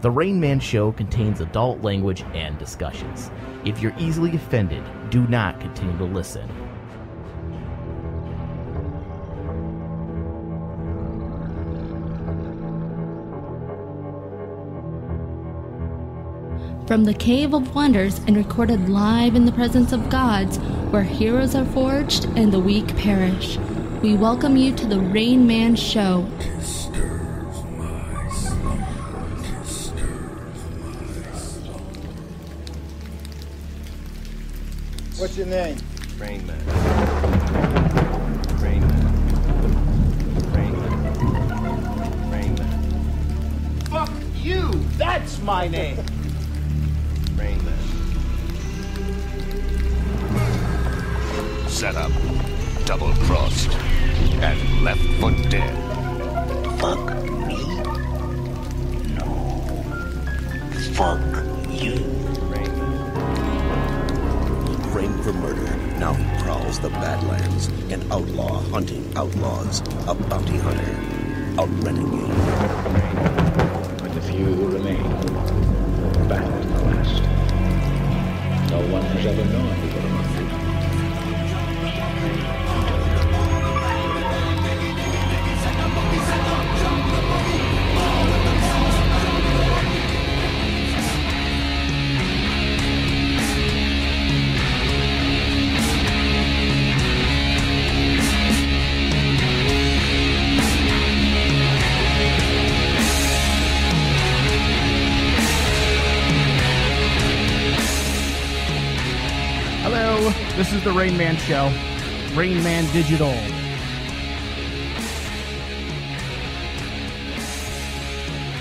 The Rain Man Show contains adult language and discussions. If you're easily offended, do not continue to listen. From the Cave of Wonders and recorded live in the presence of gods, where heroes are forged and the weak perish, we welcome you to the Rain Man Show. What's your name? Rain Man. Rain Man. Rain Man. Rain Man. Fuck you! That's my name! Rain Man. Set up, double-crossed, and left foot dead. Fuck me? No. Fuck you. Rain Man. Framed for murder, now he prowls the Badlands, an outlaw hunting outlaws, a bounty hunter, a renegade. But the few who remain, battle to the last. No one has ever known who got among them. Hello, this is the Rain Man Show. Rain Man Digital.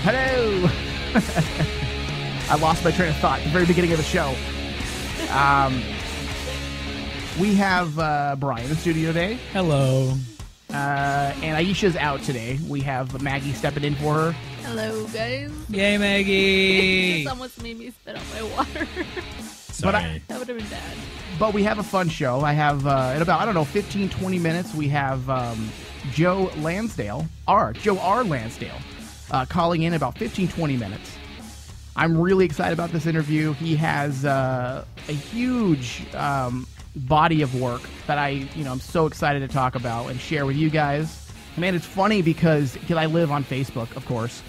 Hello. I lost my train of thought at the very beginning of the show. We have Brian in the studio today. Hello. And Aisha's out today. We have Maggie stepping in for her. Hello, guys. Yay, Maggie. This almost made me spit out my water. Sorry. That would have been bad. But we have a fun show. I have, in about, 15, 20 minutes, we have Joe Lansdale, Joe R. Lansdale, calling in about 15, 20 minutes. I'm really excited about this interview. He has a huge body of work that I'm so excited to talk about and share with you guys. Man, it's funny because I live on Facebook, of course,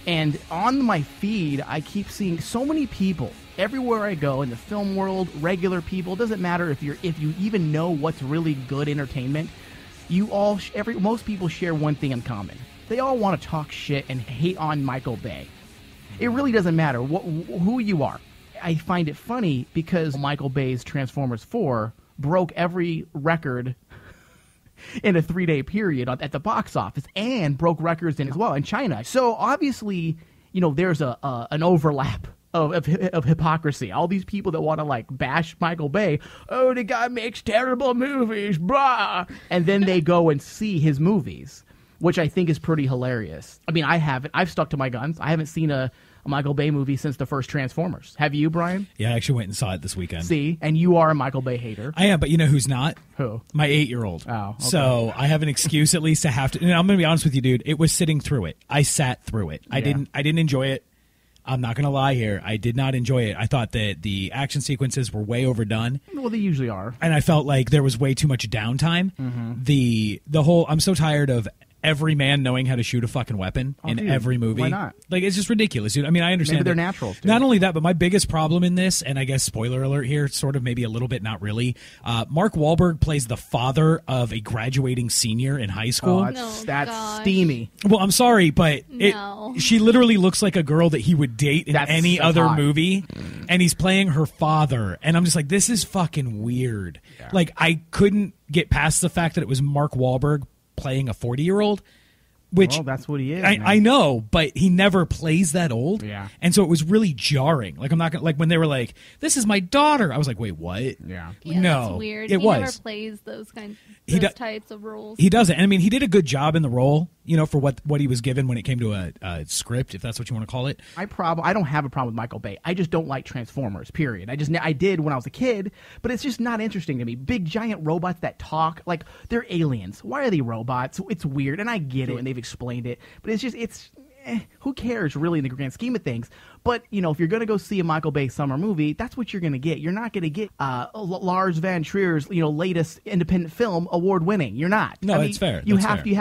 and on my feed, I keep seeing so many people everywhere I go in the film world, regular people. It doesn't matter if you even know what's really good entertainment. Most people share one thing in common. They all want to talk shit and hate on Michael Bay. It really doesn't matter who you are. I find it funny because Michael Bay's Transformers 4 broke every record in a 3-day period at the box office and broke records as well in China. So obviously, there's an overlap of hypocrisy. All these people that want to bash Michael Bay. Oh, the guy makes terrible movies, blah. And then they go and see his movies, which I think is pretty hilarious. I mean, I've stuck to my guns. I haven't seen a Michael Bay movie since the first Transformers. Have you, Brian? Yeah, I actually went and saw it this weekend. See, and you are a Michael Bay hater. I am, but you know who's not? Who? My 8-year-old. Oh, okay. So I have an excuse at least to have to. And I'm going to be honest with you, dude. It was sitting through it. I sat through it. I didn't enjoy it. I'm not going to lie here. I did not enjoy it. I thought that the action sequences were way overdone. Well, they usually are. And I felt like there was way too much downtime. Mm-hmm. The whole, I'm so tired of every man knowing how to shoot a fucking weapon in every movie. Why not? Like, it's just ridiculous, dude. I mean, I understand. Maybe they're naturals, dude. Not only that, but my biggest problem in this, and I guess spoiler alert here, sort of maybe a little bit, not really. Mark Wahlberg plays the father of a graduating senior in high school. Oh, that's steamy. Well, I'm sorry, but No. she literally looks like a girl that he would date in any other hot. movie, and he's playing her father. And I'm just like, this is fucking weird. Yeah. Like, I couldn't get past the fact that it was Mark Wahlberg playing a 40-year-old. Which, well, that's what he is. I know, but he never plays that old. Yeah. And so it was really jarring. Like, I'm not gonna, like when they were like, "This is my daughter," I was like, "Wait, what?" Yeah. Yeah, no, that's weird. It he was. never plays those types of roles. He doesn't. And I mean, he did a good job in the role, for what he was given when it came to a script, if that's what you want to call it. I don't have a problem with Michael Bay. I just don't like Transformers, period. I did when I was a kid, but it's just not interesting to me. Big giant robots that talk, like they're aliens. Why are they robots? It's weird, and I get it, and they've explained it, but it's just who cares really in the grand scheme of things? But, you know, if you're going to go see a Michael Bay summer movie, that's what you're going to get. You're not going to get Lars Van Trier's, you know, latest independent film award winning. You're not. No, I mean, it's fair. You That's have fair. to you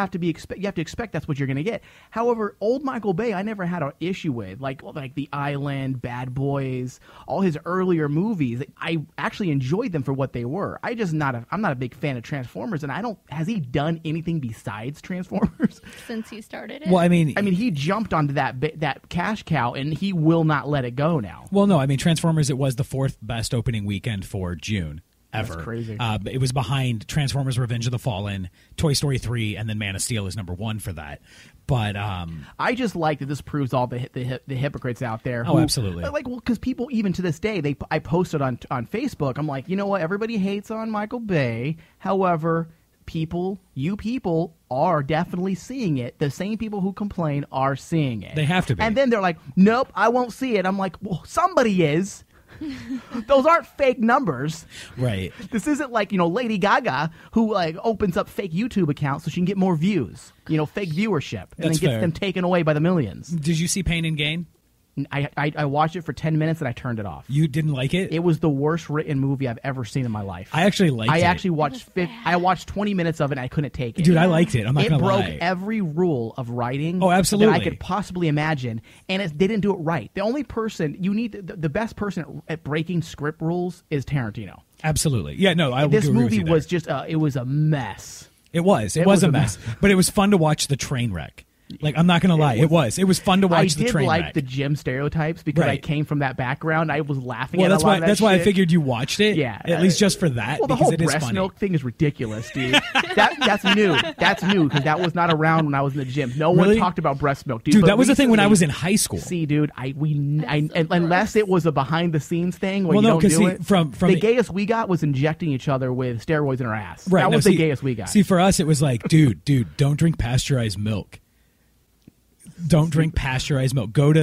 have to expect that's what you're going to get. However, old Michael Bay, I never had an issue with, like The Island, Bad Boys, all his earlier movies. I actually enjoyed them for what they were. I'm not a big fan of Transformers, and has he done anything besides Transformers? Since he started it. Well, I mean, he jumped onto that cash cow, and he will not let it go now. Well, no, I mean, Transformers, it was the 4th best opening weekend for June ever. That's crazy. It was behind Transformers Revenge of the Fallen, Toy Story 3, and then Man of Steel is number 1 for that. But I just like that this proves all the hypocrites out there. Oh, absolutely. Like, well, because people, even to this day, I posted on Facebook, I'm like, you know what, everybody hates on Michael Bay. However, you people are definitely seeing it. The same people who complain are seeing it. They have to be. And then they're like, nope, I won't see it. I'm like, well, somebody is. Those aren't fake numbers. Right. This isn't like, you know, Lady Gaga who like opens up fake YouTube accounts so she can get more views, you know, fake viewership, and That's then gets fair. them taken away by the millions. Did you see Pain and Gain? I watched it for 10 minutes and I turned it off. You didn't like it? It was the worst written movie I've ever seen in my life. I actually liked it. I actually watched 20 minutes of it and I couldn't take it. Dude, I liked it. I'm not going to lie. It broke every rule of writing absolutely. that I could possibly imagine, and they didn't do it right. The only person you need, the best person at breaking script rules is Tarantino. Absolutely. Yeah, no, I would This agree movie with you was there. just it was a mess. It was a mess. But it was fun to watch the train wreck. Like, I'm not going to lie. It was fun to watch the train I did like wreck. the Jim stereotypes because I Right. came from that background. I was laughing Well, at that's a lot why of that that's why I shit. figured you watched it. Yeah, at least just for that. Well, the because whole it is breast funny. milk thing is ridiculous, dude. That's new. That's new because that was not around when I was in the gym. No one Really? talked about breast milk, dude. Dude, But that was the thing when I recently- was in high school. See, dude, unless it was a behind the scenes thing where Well, you no, don't 'cause do see, it. from the the- gayest we got was injecting each other with steroids in our ass. Right. That no, was see, the gayest we got. See, for us, it was like, dude, don't drink pasteurized milk. Don't drink pasteurized milk. Go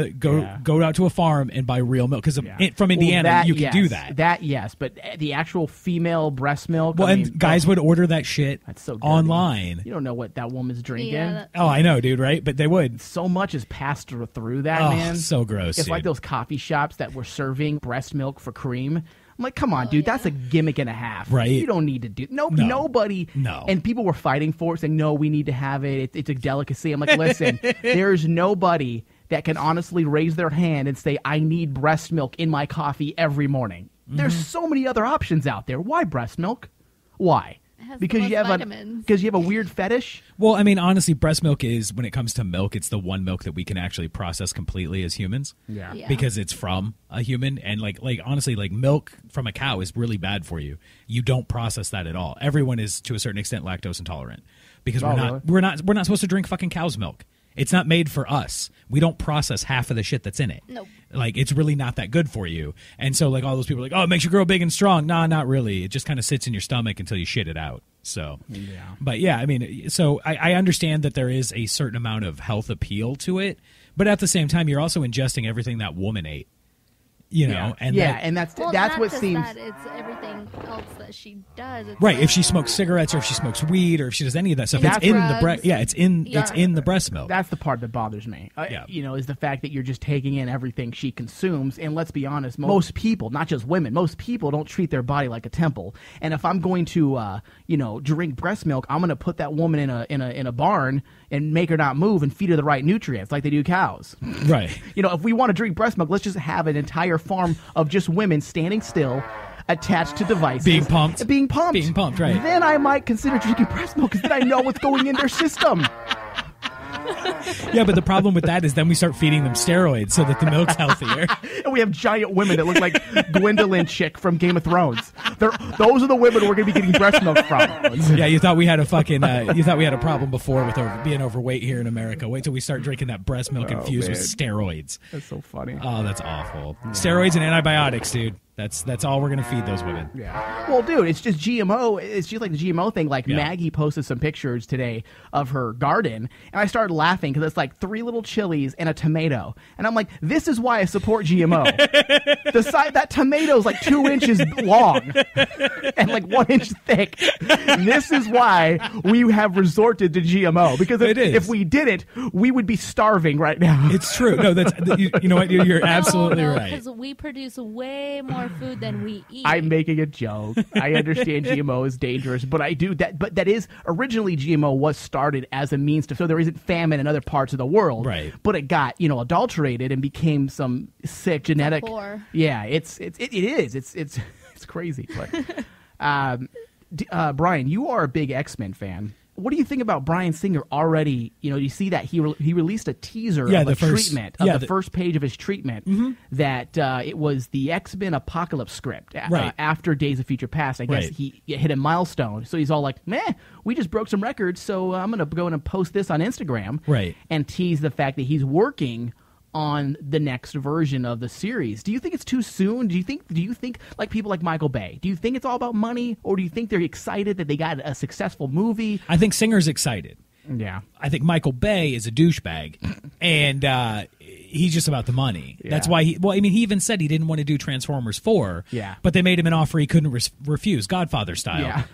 out to a farm and buy real milk because from Indiana Well, you can yes, do that. That yes, but the actual female breast milk. Well, I and mean, guys would order that shit that's so dirty. online. You don't know what that woman's drinking. Yeah, Oh, I know, dude. Right? But they would. So much is passed through that, Oh, man. so gross. It's dude. like those coffee shops that were serving breast milk for cream. I'm like, come on, dude, that's a gimmick and a half. Right. You don't need to do No. nobody. No. And people were fighting for it, saying, no, we need to have it. It's a delicacy. I'm like, listen, there's nobody that can honestly raise their hand and say, I need breast milk in my coffee every morning. Mm-hmm. There's so many other options out there. Why breast milk? Why? It has Because the you most have vitamins. because you have a weird fetish. Well, I mean, honestly, breast milk is, when it comes to milk, it's the one milk that we can actually process completely as humans. Yeah. Yeah. Because it's from a human, and like honestly, like milk from a cow is really bad for you. You don't process that at all. Everyone is to a certain extent lactose intolerant because Oh, we're not supposed to drink fucking cow's milk. It's not made for us. We don't process half of the shit that's in it. Nope. Like, it's really not that good for you. And so, like, all those people are like, oh, it makes you grow big and strong. Nah, not really. It just kind of sits in your stomach until you shit it out. So, But yeah, I mean, so I understand that there is a certain amount of health appeal to it, but at the same time, you're also ingesting everything that woman ate. You know, and that's Well, that's not what just seems. that, it's everything else that she does. It's right. like- If she smokes cigarettes or if she smokes weed or if she does any of that stuff, That's it's in the drugs. breast. Yeah, it's in the breast milk. That's the part that bothers me. Yeah. You know, is the fact that you're just taking in everything she consumes. And let's be honest, most people, not just women, most people don't treat their body like a temple. And if I'm going to, drink breast milk, I'm going to put that woman in a barn and make her not move and feed her the right nutrients like they do cows. Right. You know, if we want to drink breast milk, let's just have an entire farm of just women standing still, attached to devices, Being pumped, right? Then I might consider drinking breast milk because then I know what's going in their system. Yeah, but the problem with that is then we start feeding them steroids so that the milk's healthier. And we have giant women that look like Gwendolyn chick from Game of Thrones. Those are the women we're going to be getting breast milk from. Yeah, you thought we had a problem before with being overweight here in America. Wait till we start drinking that breast milk infused with steroids. That's so funny. Oh, that's awful. Steroids and antibiotics, dude. That's all we're gonna feed those women. Yeah. Well, dude, it's just GMO. It's just like the GMO thing. Like Maggie posted some pictures today of her garden, and I started laughing because it's like 3 little chilies and a tomato, and I'm like, this is why I support GMO. That tomato's like 2 inches long and like 1 inch thick. This is why we have resorted to GMO, because if we didn't, we would be starving right now. It's true. No, that's you know what? You're absolutely right. Because we produce way more food than we eat. I'm making a joke. I understand GMO is dangerous, but I do that. But that is originally GMO was started as a means to, so there isn't famine in other parts of the world, right? But it got adulterated and became some sick genetic. Yeah, it is. It's crazy. But Brian, you are a big X-Men fan. What do you think about Bryan Singer already? You see that he released a teaser of the first page of his treatment that it was the X-Men Apocalypse script after Days of Future Past. I guess he hit a milestone. So he's all like, meh, we just broke some records, so I'm going to go in and post this on Instagram and tease the fact that he's working on the next version of the series. Do you think it's too soon? Do you think like people like Michael Bay, do you think it's all about money, or do you think they're excited that they got a successful movie? I think Singer's excited. Yeah. I think Michael Bay is a douchebag, and he's just about the money. Yeah. That's why he even said he didn't want to do Transformers 4, but they made him an offer he couldn't refuse, Godfather style.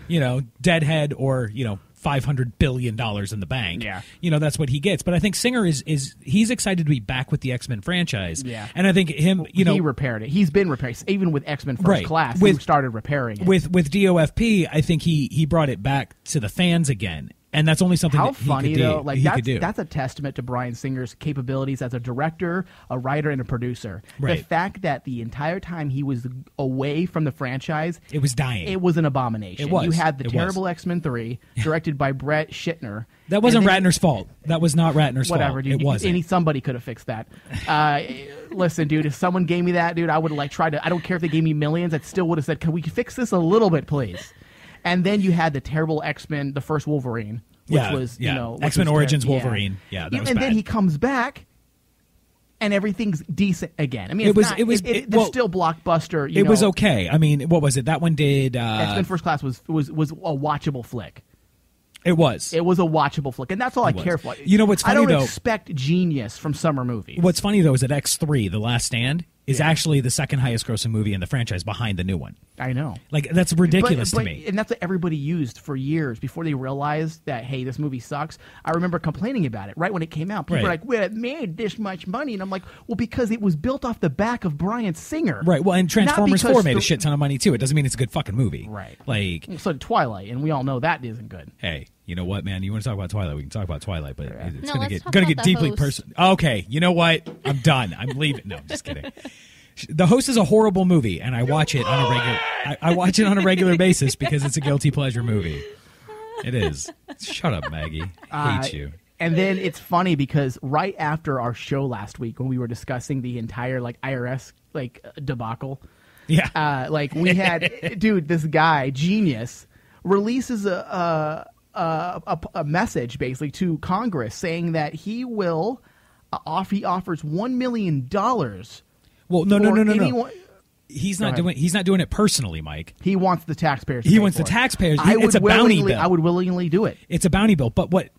Deadhead or, $500 billion in the bank. Yeah. That's what he gets. But I think Singer he's excited to be back with the X-Men franchise. Yeah. And I think him, he repaired it. He's been repaired. Even with X-Men First Class, he started repairing it. With DOFP, I think he brought it back to the fans again. And that's only something that he could do. That's a testament to Bryan Singer's capabilities as a director, a writer, and a producer. Right. The fact that the entire time he was away from the franchise, it was dying. It was an abomination. It was. You had the terrible X-Men 3, directed by Brett Schittner. That wasn't Ratner's fault. That was not Ratner's fault. Whatever, dude. It wasn't. Somebody could have fixed that. Listen, dude, if someone gave me that, dude, I would have tried to. I don't care if they gave me millions. I still would have said, "Can we fix this a little bit, please?" And then you had the terrible X-Men, the first Wolverine, which was, X-Men Origins Wolverine. Yeah, that was and bad. then he comes back, and everything's decent again. I mean, there's still blockbuster. It was okay. I mean, what was it? That one did. X-Men First Class was a watchable flick. It was. It was a watchable flick, and that's all I care for. What's funny, I don't though, expect genius from summer movies. What's funny, though, is that X3, The Last Stand, is actually the second highest grossing movie in the franchise behind the new one. I know. Like, that's ridiculous to me. And that's what everybody used for years before they realized that, hey, this movie sucks. I remember complaining about it right when it came out. People were like, well, it made this much money. And I'm like, well, because it was built off the back of Bryan Singer. Right. Well, and Transformers 4 made a shit ton of money, too. It doesn't mean it's a good fucking movie. Right. Like, so did Twilight, and we all know that isn't good. Hey, you know what, man? You want to talk about Twilight? We can talk about Twilight, but it's going to get deeply personal. Okay, you know what? I'm done. I'm leaving. No, I'm just kidding. The Host is a horrible movie, and I watch it on a regular. I watch it on a regular basis because it's a guilty pleasure movie. It is. Shut up, Maggie. I hate you. And then it's funny because right after our show last week, when we were discussing the entire IRS debacle, we had this guy genius releases a message basically to Congress saying that he will he offers $1 million. Well, no. He's not doing it personally, Mike. He wants the taxpayers. He wants the taxpayers. It's a bounty bill. I would willingly do it. It's a bounty bill. But what?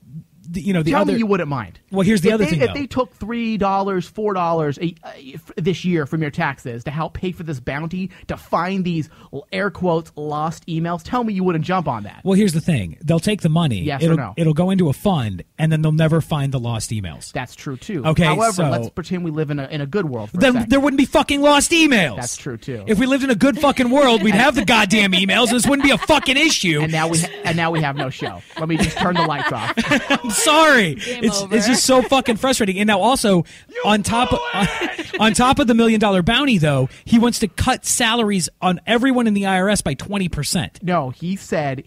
Tell me you wouldn't mind. Well, here's the other thing. If they took $3, $4 this year from your taxes to help pay for this bounty to find these air quotes lost emails, tell me you wouldn't jump on that. Well, here's the thing. They'll take the money. Yes or no? It'll go into a fund, and then they'll never find the lost emails. That's true too. Okay. However, let's pretend we live in a good world. Then there wouldn't be fucking lost emails. That's true too. If we lived in a good fucking world, we'd have the goddamn emails, and this wouldn't be a fucking issue. And now we have no show. Let me just turn the lights off. I'm sorry. It's just so fucking frustrating. And now also on top of the $1 million bounty, though, he wants to cut salaries on everyone in the IRS by 20%. No, he said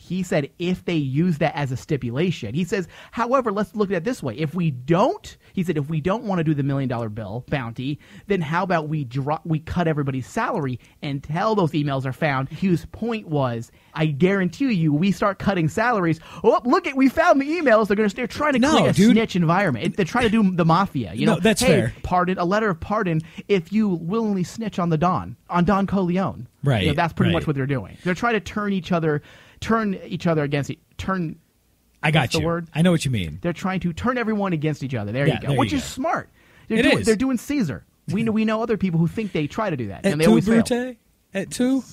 if they use that as a stipulation. He says, however, let's look at it this way. If we don't want to do the $1 million bill bounty, then how about we cut everybody's salary until those emails are found. Hughes' point was, I guarantee you, we start cutting salaries. Oh, look we found the emails. They're trying to create a snitch environment. They're trying to do the mafia. You know, that's hey, fair. Pardon, a letter of pardon if you willingly snitch on Don Corleone. Right. You know, that's pretty much what they're doing. They're trying to turn each other against turn. I got you. The word? I know what you mean. They're trying to turn everyone against each other. There you go. Which is smart. They're doing Caesar. We know other people who think they try to do that, and they always fail. At two.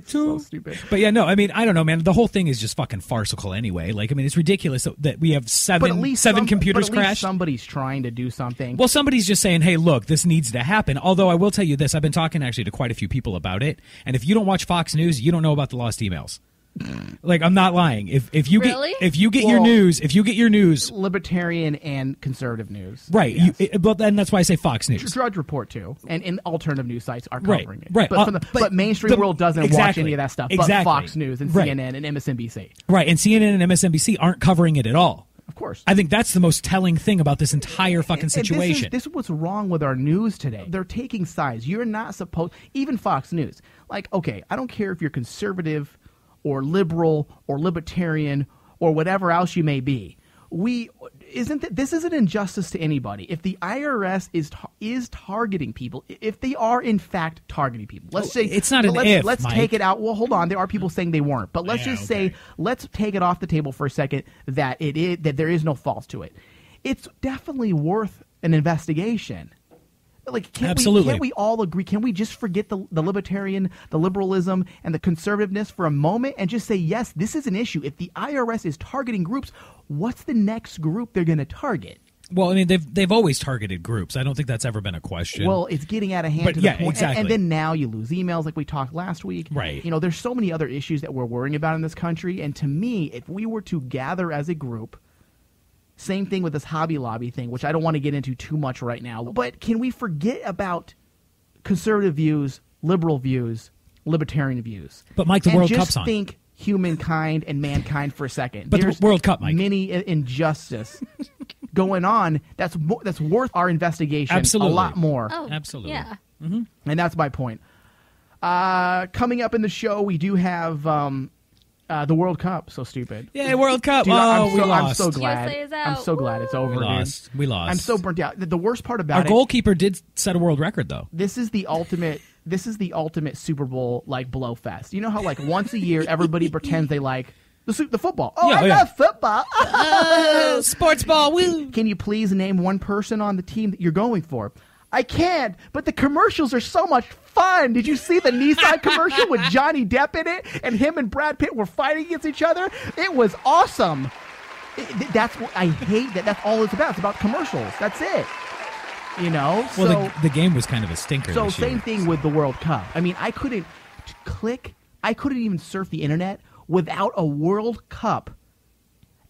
So stupid. But yeah, no, I mean, I don't know, man. The whole thing is just fucking farcical anyway. Like, I mean, it's ridiculous that we have seven computers crashed. Somebody's trying to do something. Well, somebody's just saying, hey, look, this needs to happen. Although I will tell you this, I've been talking actually to quite a few people about it, and if you don't watch Fox News, you don't know about the lost emails. Like, I'm not lying. If you get your news, libertarian and conservative news, right? Yes. But then that's why I say Fox News, Drudge Report too, and alternative news sites are covering it. Right. But mainstream world doesn't watch any of that stuff. But Fox News and CNN and MSNBC, right? And CNN and MSNBC aren't covering it at all. Of course. I think that's the most telling thing about this entire fucking situation. And this is what's wrong with our news today. They're taking sides. You're not supposed, even Fox News. Like, okay, I don't care if you're conservative or liberal or libertarian or whatever else you may be. This is an injustice to anybody. If the IRS is targeting people, if they are in fact targeting people, let's say it's not an if. Let's Mike. take it out. Well, hold on. There are people saying they weren't, but let's say let's take it off the table for a second that that there is no fault to it. It's definitely worth an investigation. Like, can't we all agree? Can we just forget the libertarian, the liberalism, and the conservativeness for a moment and just say, yes, this is an issue. If the IRS is targeting groups, what's the next group they're going to target? Well, I mean, they've always targeted groups. I don't think that's ever been a question. Well, it's getting out of hand to the point. Exactly. And then now you lose emails like we talked last week. Right. You know, there's so many other issues that we're worrying about in this country. And to me, if we were to gather as a group, same thing with this Hobby Lobby thing, which I don't want to get into too much right now. But can we forget about conservative views, liberal views, libertarian views? But Mike, the World Cup's on. Just think humankind and mankind for a second. But there's the World Cup, Mike. Many injustice going on that's worth our investigation. Absolutely. A lot more. Oh, absolutely. Yeah. Mm-hmm. And that's my point. Coming up in the show, we do have the World Cup. So stupid. Yeah, World Cup. Dude, we lost. I'm so glad. USA is out. I'm so glad it's over. We lost. I'm so burnt out. The worst part about our goalkeeper did set a world record, though. This is the ultimate Super Bowl like blow fest. You know how like once a year everybody pretends they like the football. Oh, I love football. Sports ball. Woo. Can you please name one person on the team that you're going for? I can't, but the commercials are so much fun. Did you see the Nissan commercial with Johnny Depp in it, and him and Brad Pitt were fighting against each other? It was awesome. That's what I hate. That's all it's about. It's about commercials. That's it. You know. Well, the game was kind of a stinker. So this year. Same thing with the World Cup. I mean, I couldn't even surf the internet without a World Cup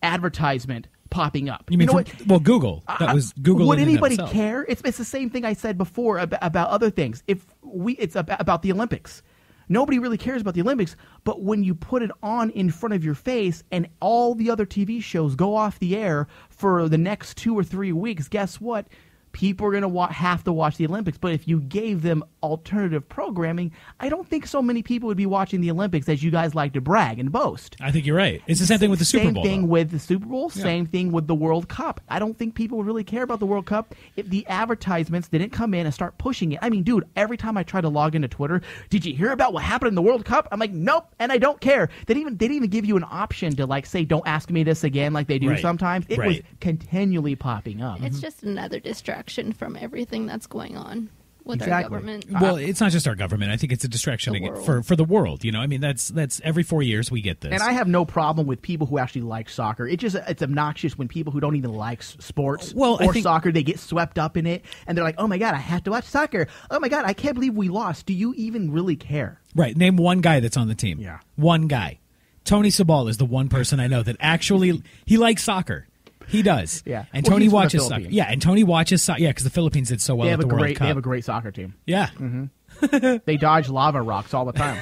advertisement popping up. You mean what? Well, Google. That was Google. Would anybody care? It's the same thing I said before about other things. It's about the Olympics. Nobody really cares about the Olympics, but when you put it on in front of your face and all the other TV shows go off the air for the next 2 or 3 weeks, guess what? People are going to have to watch the Olympics. But if you gave them alternative programming, I don't think so many people would be watching the Olympics as you guys like to brag and boast. I think you're right. It's the same thing with the Super Bowl. Same thing though. with the Super Bowl. Yeah. Same thing with the World Cup. I don't think people would really care about the World Cup if the advertisements didn't come in and start pushing it. I mean, dude, every time I try to log into Twitter, did you hear about what happened in the World Cup? I'm like, nope, and I don't care. They didn't even give you an option to like say, don't ask me this again like they do sometimes. It was continually popping up. It's just another distraction from everything that's going on with our government. Well, it's not just our government. I think it's a distraction for the world. You know, I mean, that's every 4 years we get this. And I have no problem with people who actually like soccer. It's obnoxious when people who don't even like sports or soccer, they get swept up in it and they're like, oh my God, I have to watch soccer. Oh my God, I can't believe we lost. Do you even really care? Right. Name one guy that's on the team. Yeah. One guy. Tony Sabal is the one person I know that actually he likes soccer. He does. Yeah. And Tony watches soccer. Yeah, and Tony watches soccer. Yeah, because the Philippines did so well at the World Cup. They have a great soccer team. Yeah. Mm-hmm. They dodge lava rocks all the time.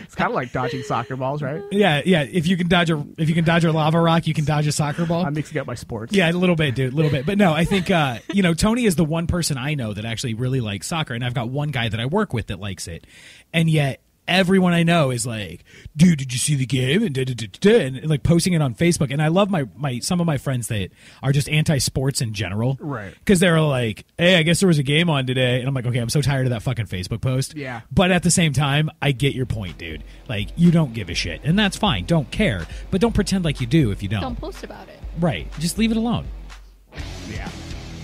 It's kind of like dodging soccer balls, right? Yeah. If you can dodge a lava rock, you can dodge a soccer ball. I'm mixing up my sports. Yeah, a little bit, dude, a little bit. But no, I think Tony is the one person I know that actually really likes soccer, and I've got one guy that I work with that likes it, and yet everyone I know is like, dude, did you see the game? And like posting it on Facebook. And I love my some of my friends that are just anti-sports in general. Right. Because they're like, hey, I guess there was a game on today. And I'm like, okay, I'm so tired of that fucking Facebook post. Yeah. But at the same time, I get your point, dude. Like, you don't give a shit. And that's fine. Don't care. But don't pretend like you do if you don't. Don't post about it. Right. Just leave it alone. Yeah.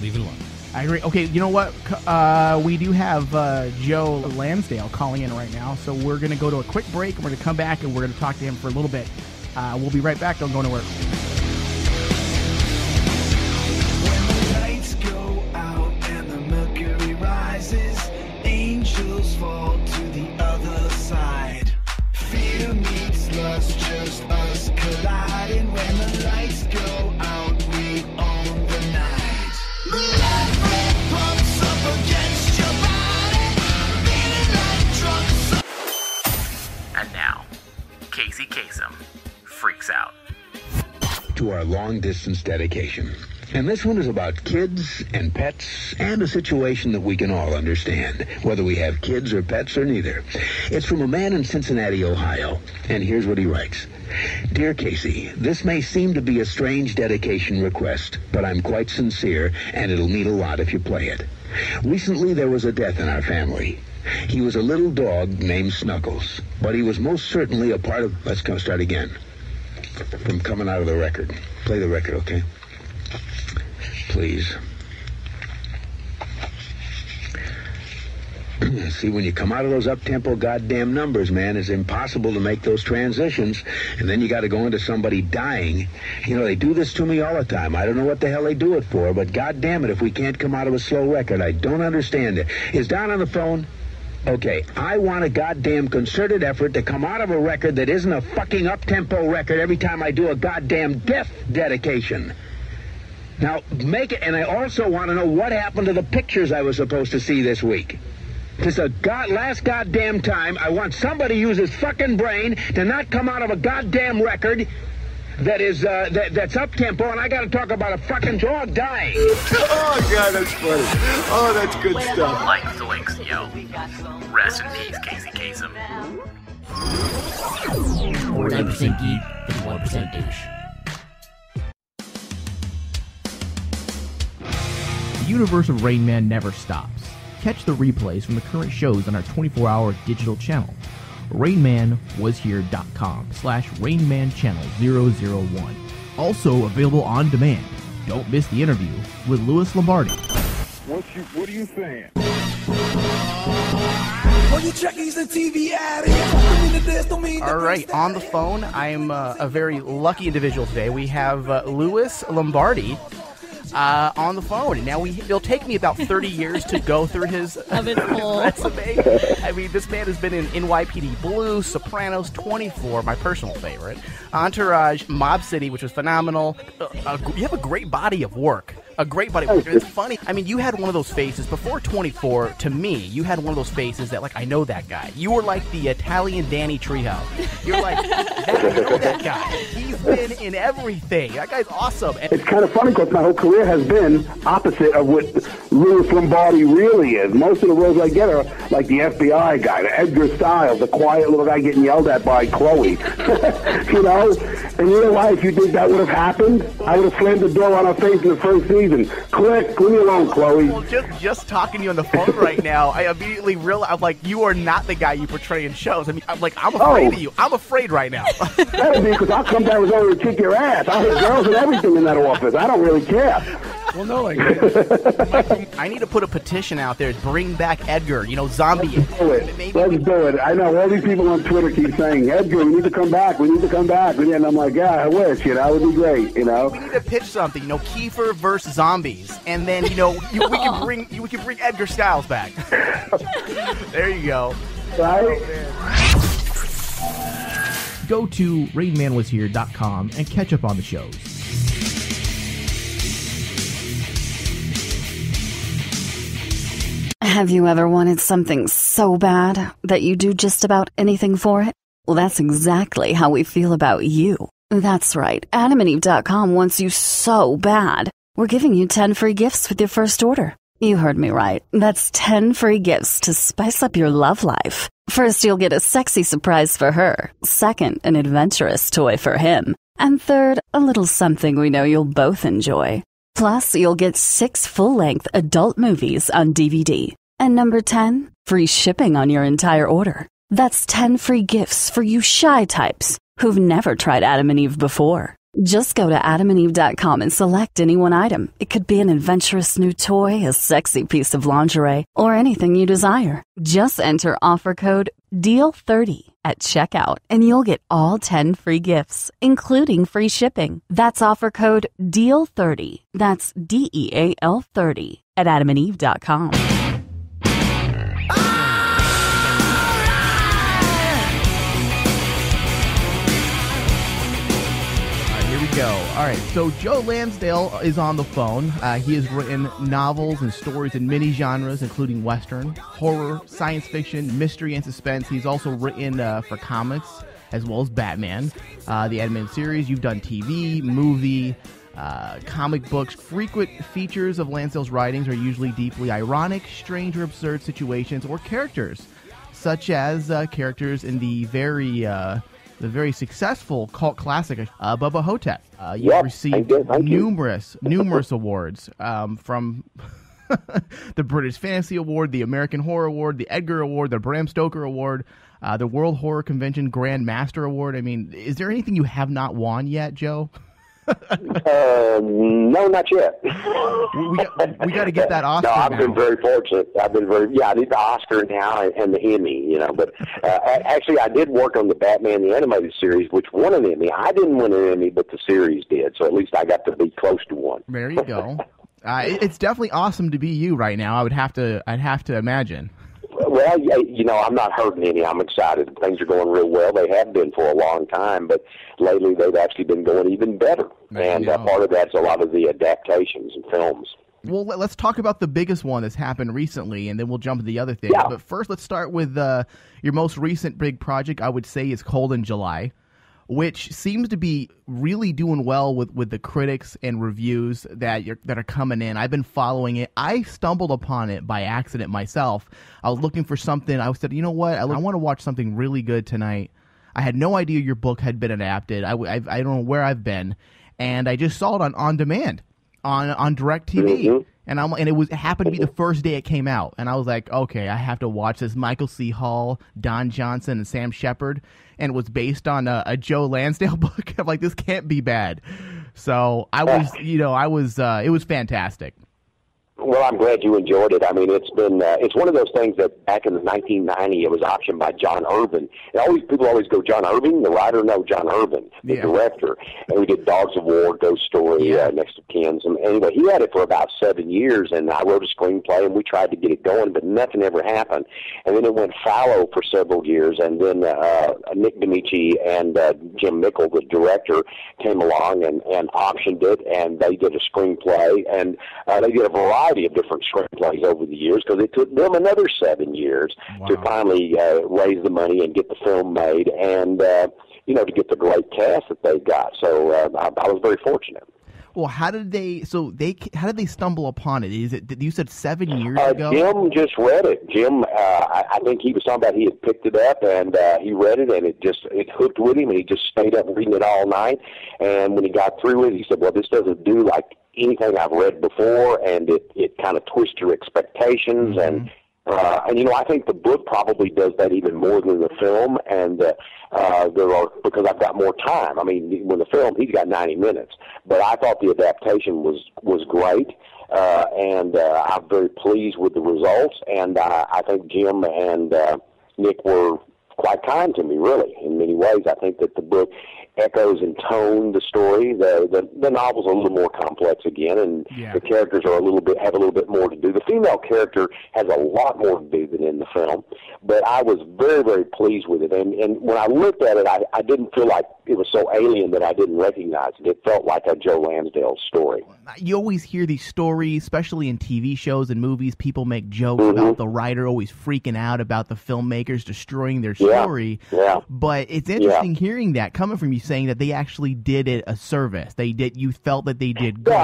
Leave it alone. I agree. Okay, you know what? We do have Joe Lansdale calling in right now, so we're going to go to a quick break, and we're going to come back, and we're going to talk to him for a little bit. We'll be right back. Don't go nowhere. When the lights go out and the mercury rises, angels fall to the other side. Fear meets lust, just us colliding. When the lights go out, we own the night. And now, Casey Kasem freaks out. To our long-distance dedication. And this one is about kids and pets and a situation that we can all understand, whether we have kids or pets or neither. It's from a man in Cincinnati, Ohio, and here's what he writes. Dear Casey, this may seem to be a strange dedication request, but I'm quite sincere, and it'll mean a lot if you play it. Recently, there was a death in our family. He was a little dog named Snuggles, but he was most certainly a part of... Let's go start again. From coming out of the record. Play the record, okay? Please. See, when you come out of those up-tempo goddamn numbers, man, it's impossible to make those transitions. And then you got to go into somebody dying. You know, they do this to me all the time. I don't know what the hell they do it for, but goddamn it, if we can't come out of a slow record, I don't understand it. Is Don on the phone? Okay, I want a goddamn concerted effort to come out of a record that isn't a fucking up-tempo record every time I do a goddamn death dedication. Now, make it, and I also want to know what happened to the pictures I was supposed to see this week. This is last goddamn time. I want somebody to use his fucking brain to not come out of a goddamn record that is, that's up-tempo, and I gotta talk about a fucking dog dying. Oh, God, that's funny. Oh, that's good stuff. Like zoinks, yo. Rest in peace, Casey Kasem. 49% geek and 1% douche. The universe of Rain Man never stops. Catch the replays from the current shows on our 24-hour digital channel. RainManWasHere.com/RainManChannel001. Also available on demand. Don't miss the interview with Louis Lombardi. What are you saying? All right, on the phone, I am a very lucky individual today. We have Louis Lombardi on the phone. And now it'll take me about 30 years to go through his resume. I mean, this man has been in NYPD Blue, Sopranos, 24, my personal favorite, Entourage, Mob City, which was phenomenal. You have a great body of work. A great body of work. It's funny. I mean, you had one of those faces before 24. To me, you had one of those faces that, like, I know that guy. You were like the Italian Danny Trejo. You're like, I know that guy. He's been in everything. That guy's awesome. And it's kind of funny because my whole career has been opposite of what Louis Lombardi really is. Most of the roles I get are like the FBI guy, the Edgar Styles, the quiet little guy getting yelled at by Chloe. You know? In real life, you think that would have happened? I would have slammed the door on her face in the first season. Click, leave me alone, Chloe. Well, just talking to you on the phone right now, I immediately realized, I'm like, you are not the guy you portray in shows. I mean, I'm afraid of you. I'm afraid right now. That'll be because I'll come to Arizona and kick your ass. I'll hit girls and everything in that office. I don't really care. Well, no, like, I need to put a petition out there to bring back Edgar, zombie. Let's do it. Let's do it. I know all these people on Twitter keep saying, Edgar, we need to come back. We need to come back. And I'm like, yeah, I wish, it would be great, We need to pitch something, Kiefer versus zombies. And then, we can bring Edgar Styles back. There you go. Right? Go to RainManWasHere.com and catch up on the shows. Have you ever wanted something so bad that you do just about anything for it? Well, that's exactly how we feel about you. That's right. AdamandEve.com wants you so bad. We're giving you 10 free gifts with your first order. You heard me right. That's 10 free gifts to spice up your love life. First, you'll get a sexy surprise for her. Second, an adventurous toy for him. And third, a little something we know you'll both enjoy. Plus, you'll get 6 full-length adult movies on DVD. And number 10, free shipping on your entire order. That's 10 free gifts for you shy types who've never tried Adam and Eve before. Just go to adamandeve.com and select any one item. It could be an adventurous new toy, a sexy piece of lingerie, or anything you desire. Just enter offer code DEAL30 at checkout and you'll get all 10 free gifts, including free shipping. That's offer code DEAL30. That's DEAL 30 at adamandeve.com. Go. All right, so Joe Lansdale is on the phone. He has written novels and stories in many genres, including Western, horror, science fiction, mystery, and suspense. He's also written for comics, as well as Batman, the animated series. You've done TV, movie, comic books. Frequent features of Lansdale's writings are usually deeply ironic, strange, or absurd situations or characters, such as characters in the very successful cult classic, Bubba Ho-Tep. You've received numerous awards from the British Fantasy Award, the American Horror Award, the Edgar Award, the Bram Stoker Award, the World Horror Convention Grand Master Award. I mean, is there anything you have not won yet, Joe? No, not yet. we got to get that Oscar. No, I've now. been very fortunate. I need the Oscar now and the Emmy, But actually, I did work on the Batman the Animated Series, which won an Emmy. I didn't win an Emmy, but the series did. So at least I got to be close to one. There you go. It's definitely awesome to be you right now. I'd have to imagine. Well, I'm not hurting any. I'm excited. Things are going real well. They have been for a long time, but lately they've actually been going even better. And part of that's a lot of the adaptations and films. Well, let's talk about the biggest one that's happened recently, and then we'll jump to the other things. Yeah. But first, let's start with your most recent big project, I would say, is Cold in July, which seems to be really doing well with the critics and reviews that are coming in. I've been following it. I stumbled upon it by accident myself. I was looking for something. I said, you know what? I want to watch something really good tonight. I had no idea your book had been adapted. I don't know where I've been, and I just saw it on demand on DirecTV. Mm-hmm. And it happened to be the first day it came out, and I was like, okay, I have to watch this. Michael C. Hall, Don Johnson, and Sam Shepard, and it was based on a Joe Lansdale book. I'm like, this can't be bad. So it was fantastic. Well, I'm glad you enjoyed it. I mean, it's one of those things that back in the 1990 it was optioned by John Irvin. And people always go, John Irvin, the writer? No, John Irvin, the director. And we did Dogs of War, Ghost Story, Next to Kin's. And anyway, he had it for about 7 years, and I wrote a screenplay, and we tried to get it going, but nothing ever happened. And then it went fallow for several years, and then Nick D'Amici and Jim Mickle, the director, came along and optioned it, and they did a screenplay, and they did a variety of different screenplays over the years, because it took them another 7 years to finally raise the money and get the film made, and to get the great cast that they got. So I was very fortunate. Well, how did they stumble upon it? Is it you said 7 years ago? Jim just read it. Jim, I think he was talking about he had picked it up and he read it, and it hooked with him, and he just stayed up reading it all night. And when he got through it, he said, "Well, this doesn't do like anything I've read before, and it kind of twists your expectations." Mm-hmm. And I think the book probably does that even more than the film, and because I've got more time. I mean, when the film, he's got 90 minutes, but I thought the adaptation was great, and I'm very pleased with the results, and I think Jim and Nick were quite kind to me, really, in many ways. I think that the book echoes in tone the story. The novel's a little more complex again, and the characters have a little bit more to do. The female character has a lot more to do than in the film, but I was very, very pleased with it. And when I looked at it, I didn't feel like it was so alien that I didn't recognize it. It felt like a Joe Lansdale story. You always hear these stories, especially in TV shows and movies. People make jokes about the writer always freaking out about the filmmakers destroying their story. Yeah. But it's interesting hearing that coming from you, saying that they actually did it a service. You felt that they did good.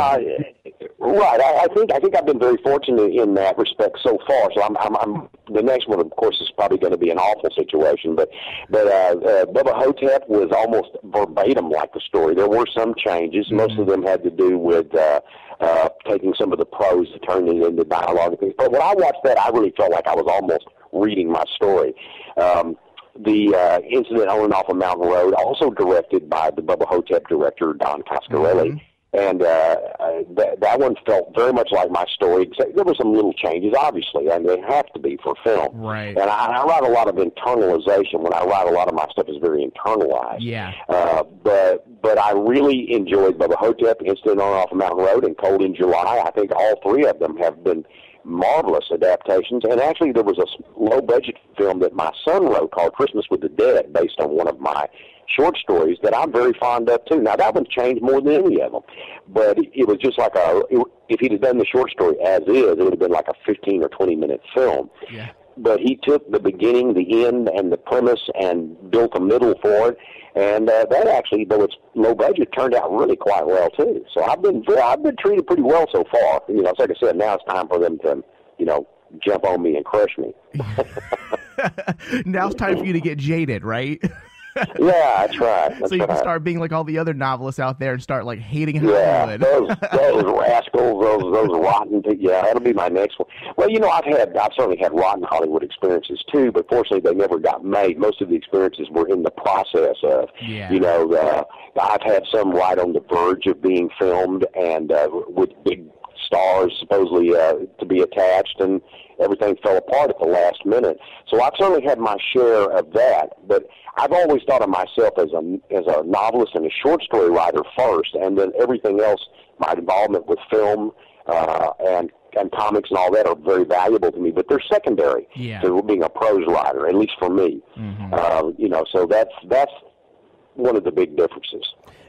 Right. I think I've been very fortunate in that respect so far. So I'm the next one, of course, is probably going to be an awful situation. But Bubba Ho-Tep was almost verbatim like the story. There were some changes. Mm-hmm. Most of them had to do with taking some of the prose and turning it into dialogue and things. But when I watched that, I really felt like I was almost reading my story. The incident on and off a mountain road, also directed by the Bubba Ho-Tep director, Don Coscarelli. Mm-hmm. And that one felt very much like my story, except there were some little changes, obviously, and they have to be for film. Right. And I write a lot of internalization. When I write, a lot of my stuff is very internalized. Yeah. But I really enjoyed Bubba Ho-Tep, Incident on and Off a Mountain Road, and Cold in July. I think all three of them have been marvelous adaptations. And actually, there was a low-budget film that my son wrote called Christmas with the Dead, based on one of my short stories that I'm very fond of, too. Now, that one changed more than any of them. But it was just like if he'd have done the short story as is, it would have been like a 15 or 20-minute film. Yeah. But he took the beginning, the end, and the premise and built a middle for it. And that actually, though it's low budget, turned out really quite well, too. So I've been treated pretty well so far. You know, like I said, now it's time for them to, jump on me and crush me. Now it's time for you to get jaded, right? Yeah, that's right. So you can start being like all the other novelists out there and start like hating Hollywood. Yeah, those rascals, those rotten. Yeah, that'll be my next one. Well, I've certainly had rotten Hollywood experiences too, but fortunately they never got made. Most of the experiences were in the process of. Yeah. I've had some right on the verge of being filmed and with big stars supposedly to be attached, and everything fell apart at the last minute. So I've certainly had my share of that, but I've always thought of myself as a novelist and a short story writer first, and then everything else, my involvement with film and comics and all that are very valuable to me, but they're secondary to being a prose writer, at least for me. Mm-hmm. So that's one of the big differences.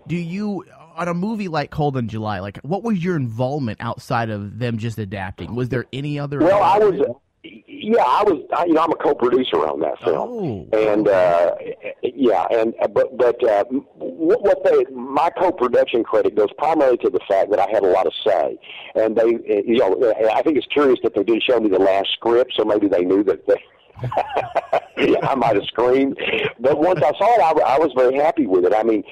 Do you, on a movie like Cold in July, like what was your involvement outside of them just adapting? Was there any other? Well, I'm a co-producer on that film, my co-production credit goes primarily to the fact that I had a lot of say, and they, I think it's curious that they didn't show me the last script, so maybe they knew that I might have screamed, but once I saw it, I was very happy with it. I mean,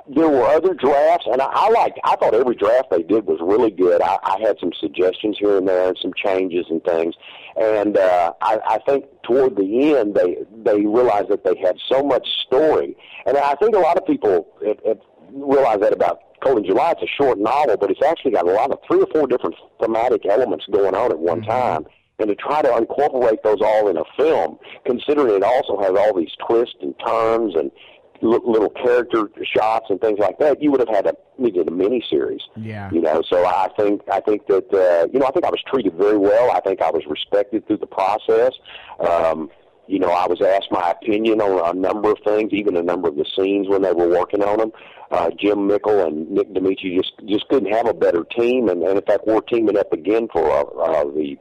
there were other drafts, and I thought every draft they did was really good. I had some suggestions here and there and some changes and things, and I think toward the end they realized that they had so much story, and I think a lot of people have realized that about Cold in July. It's a short novel, but it's actually got a lot of 3 or 4 different thematic elements going on at one time. And to try to incorporate those all in a film, considering it also has all these twists and turns and little character shots and things like that, you would have needed a mini-series. Yeah. So I think that, I think I was treated very well. I think I was respected through the process. I was asked my opinion on a number of things, even a number of the scenes when they were working on them. Jim Mickle and Nick D'Amici just couldn't have a better team, and in fact, we're teaming up again for the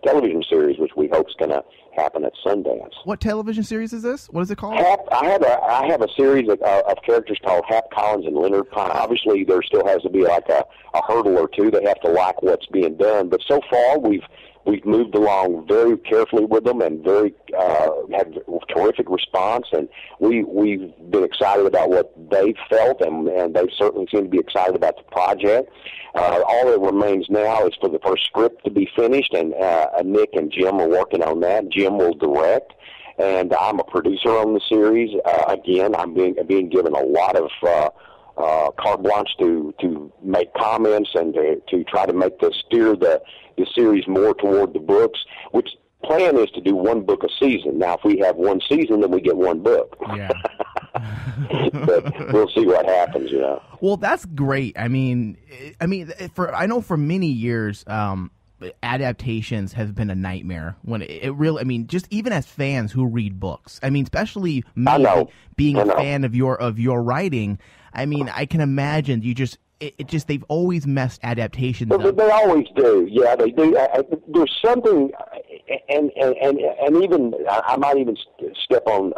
television series, which we hope is going to happen at Sundance. What television series is this? What is it called? I have a series of characters called Hap Collins and Leonard Pine. Obviously, there still has to be like a hurdle or two. They have to like what's being done. But so far, we've moved along very carefully with them and very had terrific response. And we've been excited about what they've felt, and they certainly seem to be excited about the project. All that remains now is for the first script to be finished, and Nick and Jim are working on that. Jim will direct, and I'm a producer on the series. Again, I'm being given a lot of carte blanche to make comments and to try to steer the series more toward the books, which plan is to do 1 book a season. Now, if we have 1 season, then we get 1 book. Yeah. But we'll see what happens, Well, that's great. I mean, I know for many years, adaptations have been a nightmare. When it really, just even as fans who read books, especially me being a fan of your writing. I can imagine they've always messed adaptations up. They always do. Yeah, they do. There's something and even I might even step on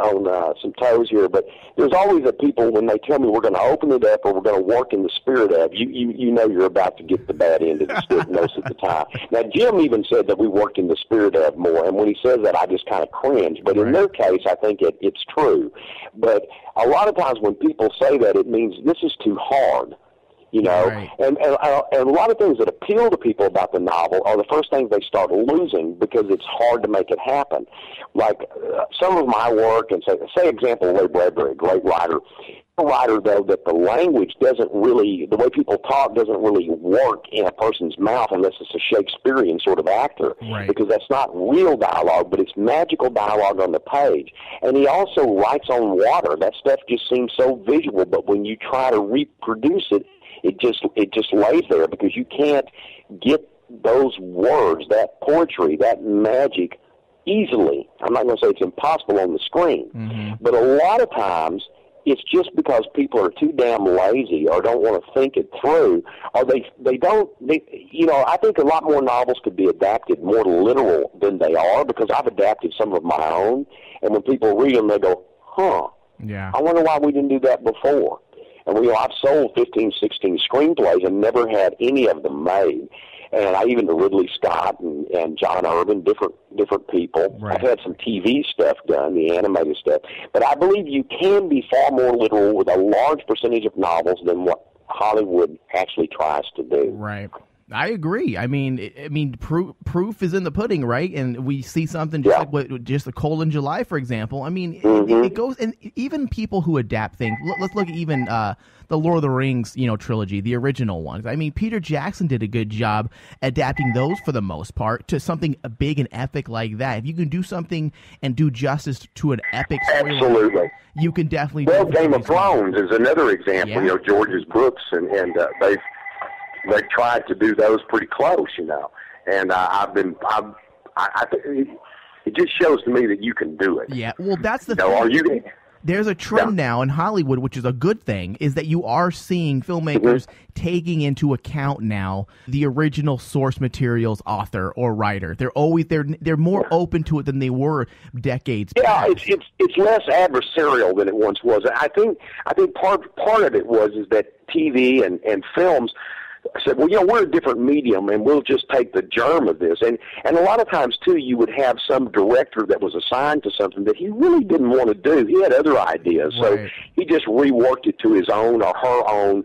some toes here, but there's always a people when they tell me we're going to open it up or we're going to work in the spirit of, you know you're about to get the bad end of the stick most of the time. Now Jim even said that we worked in the spirit of more, and when he says that I just kind of cringe. But in their case, I think it's true. But a lot of times when people say that, it means this is too hard. You know, and a lot of things that appeal to people about the novel are the first things they start losing because it's hard to make it happen. Like some of my work, and say example, Ray Bradbury, a great writer. A writer, though, that the language doesn't really, the way people talk doesn't really work in a person's mouth unless it's a Shakespearean sort of actor, because that's not real dialogue, but it's magical dialogue on the page. And he also writes on water. That stuff just seems so visual, but when you try to reproduce it, it just lays there because you can't get those words, that poetry, that magic easily. I'm not going to say it's impossible on the screen, but a lot of times it's just because people are too damn lazy or don't want to think it through, or they don't, you know, I think a lot more novels could be adapted more literal than they are, because I've adapted some of my own, and when people read them, they go, I wonder why we didn't do that before. And I've sold 15, 16 screenplays and never had any of them made. And I even to Ridley Scott and John Irvin, different people. I've had some TV stuff done, the animated stuff. But I believe you can be far more literal with a large percentage of novels than what Hollywood actually tries to do. Right. I agree. I mean, proof is in the pudding, right? And we see something just like just a Cold in July, for example. I mean, it goes, and even people who adapt things. Let's look at even the Lord of the Rings, trilogy, the original ones. I mean, Peter Jackson did a good job adapting those for the most part to something big and epic like that. If you can do something and do justice to an epic story, absolutely, you can definitely. Well, Game of Thrones is another example. Yeah. George's books, and they've tried to do those pretty close, and I think it just shows to me that you can do it. Yeah, well, that's the thing. There's a trend now in Hollywood, which is a good thing, is that you are seeing filmmakers taking into account now the original source material's author or writer. They're more open to it than they were decades past. Yeah, it's less adversarial than it once was. I think part of it is that TV and films said, well, we're a different medium, and we'll just take the germ of this. And a lot of times, too, you would have some director that was assigned to something that he really didn't want to do. He had other ideas, so he just reworked it to his own or her own,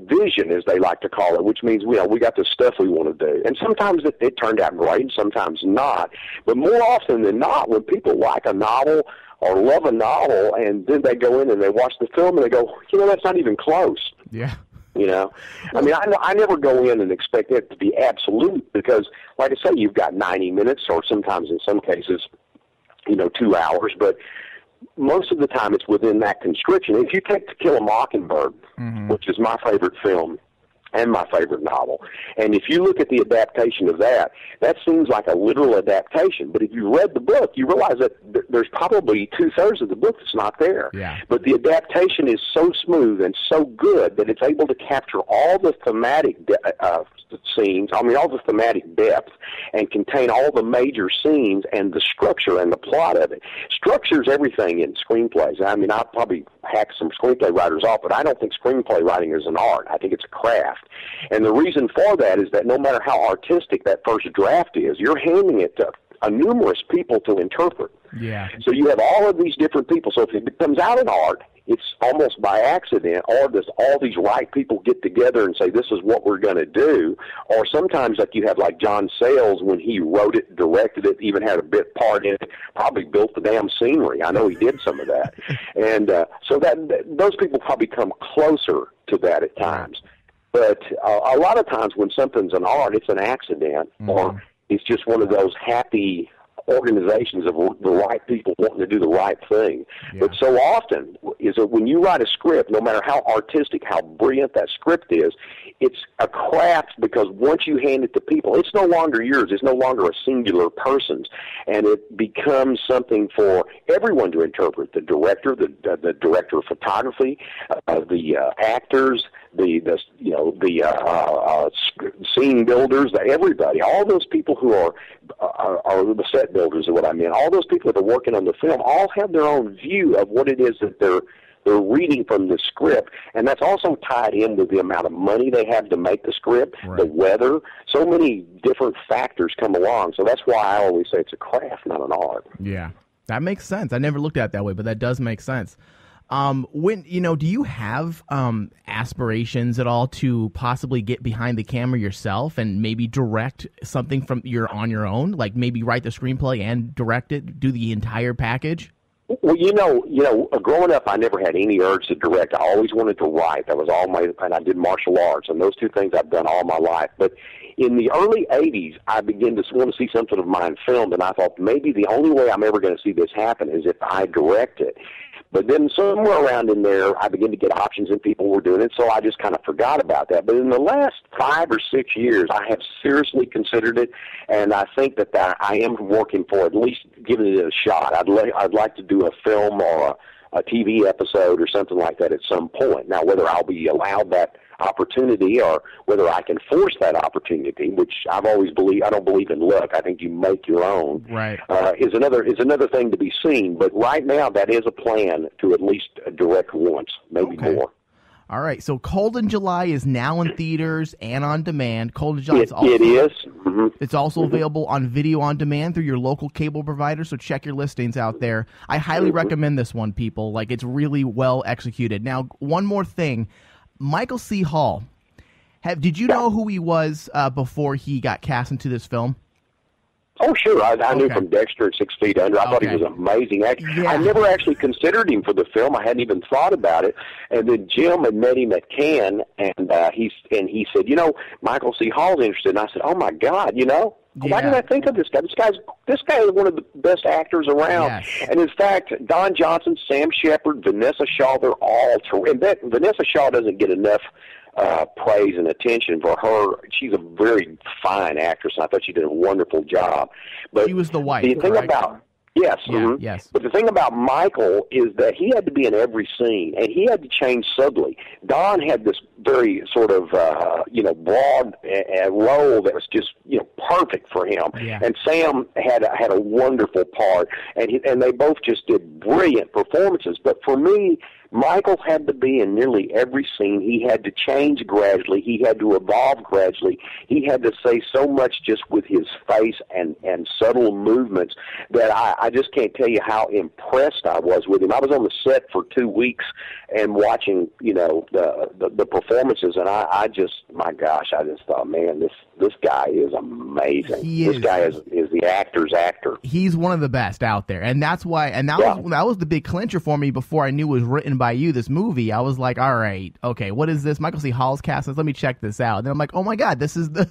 vision, as they like to call it, which means, we got the stuff we want to do. And sometimes it turned out great, and sometimes not. But more often than not, when people like a novel or love a novel, and then they go in and they watch the film, and they go, that's not even close. Yeah. I mean, I never go in and expect it to be absolute because, like I say, you've got 90 minutes or sometimes in some cases, 2 hours. But most of the time it's within that constriction. If you take To Kill a Mockingbird, which is my favorite film and my favorite novel, and if you look at the adaptation of that seems like a literal adaptation. But if you read the book, you realize that there's probably 2/3 of the book that's not there. Yeah. But the adaptation is so smooth and so good that it's able to capture all the thematic scenes, all the thematic depth, and contain all the major scenes and the structure and the plot of it. Structure's everything in screenplays. I mean, I'll probably hack some screenplay writers off, but I don't think screenplay writing is an art. I think it's a craft. And the reason for that is that no matter how artistic that first draft is, you're handing it to numerous people to interpret. Yeah. So you have all of these different people. So if it comes out an art, it's almost by accident, or does all these right people get together and say, this is what we're going to do? Or sometimes like you have like John Sayles, when he wrote it, directed it, even had a bit part in it, probably built the damn scenery. I know he did some of that. And so those people probably come closer to that at times. But a lot of times when something's an art, it's an accident, or it's just one of those happy organizations of the right people wanting to do the right thing. Yeah. But so often is that when you write a script, no matter how artistic, how brilliant that script is, it's a craft, because once you hand it to people, it's no longer yours. It's no longer a singular person's, and it becomes something for everyone to interpret. The director, the director of photography, the actors, scene builders, everybody, all those people who are the set builders, is what I mean. All those people that are working on the film all have their own view of what it is that they're reading from the script, and that's also tied in with the amount of money they have to make the script, right. The weather. So many different factors come along. So that's why I always say it's a craft, not an art. Yeah, that makes sense. I never looked at it that way, but that does make sense. Do you have aspirations at all to possibly get behind the camera yourself and maybe direct something from on your own, like maybe write the screenplay and direct it, do the entire package? Well, growing up, I never had any urge to direct. I always wanted to write. That was and I did martial arts, and those two things I've done all my life. But in the early 80s, I began to want to see something of mine filmed, and I thought maybe the only way I'm ever going to see this happen is if I direct it. But then somewhere around in there, I began to get options and people were doing it, so I just kind of forgot about that. But in the last 5 or 6 years, I have seriously considered it, and I think that I am working for at least giving it a shot. I'd like to do a film or a TV episode or something like that at some point. Now, whether I'll be allowed that opportunity or whether I can force that opportunity, which I've always believed. I don't believe in luck. I think you make your own. Right. Is another thing to be seen. But right now, that is a plan to at least direct once, maybe more. All right. So Cold in July is now in theaters and on demand. Cold in July is also, it is. Mm-hmm. It's also available on video on demand through your local cable provider. So check your listings out there. I highly recommend this one, people. Like, it's really well executed. Now, one more thing. Michael C. Hall, did you know who he was before he got cast into this film? Oh, sure. I knew from Dexter and 6 Feet Under. I thought he was an amazing actor. Yeah. I never actually considered him for the film. I hadn't even thought about it. And then Jim had met him at Cannes, and he said, Michael C. Hall's interested. And I said, oh, my God, why did I think of this guy? This guy is one of the best actors around. Yes. And in fact, Don Johnson, Sam Shepard, Vanessa Shaw, they're all terrific. Vanessa Shaw doesn't get enough praise and attention for her. She's a very fine actress, and I thought she did a wonderful job. But she was the wife. The thing about Yes. Yeah, mm-hmm. Yes. But the thing about Michael is that he had to be in every scene, and he had to change subtly. Don had this very sort of, broad role that was just, perfect for him. Yeah. And Sam had a wonderful part, and they both just did brilliant performances. But for me, Michael had to be in nearly every scene. He had to change gradually. He had to evolve gradually. He had to say so much just with his face and subtle movements that I just can't tell you how impressed I was with him. I was on the set for 2 weeks and watching, the performances, and I just thought, man, this guy is amazing. This guy is the actor's actor. He's one of the best out there, and that's why. And that was the big clincher for me before I knew it was written by you. This movie, I was like, all right, okay, what is this? Michael C. Hall's cast. Let me check this out. And then I'm like, oh my God, this is the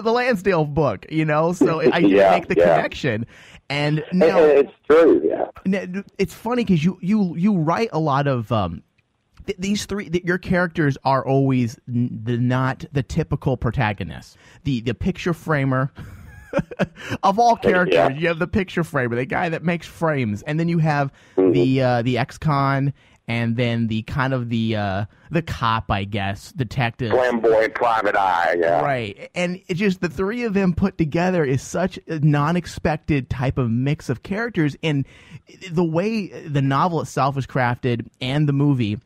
Lansdale book, So I make the connection. And now, it's true. Yeah, it's funny because you write a lot of. These three, your characters are always not the typical protagonist. The picture framer of all characters, you have the picture framer, the guy that makes frames, and then you have the ex-con, and then the kind of the cop, I guess, detective, flamboyant private eye, right. And it's just the three of them put together is such a non-expected type of mix of characters, and the way the novel itself is crafted and the movie.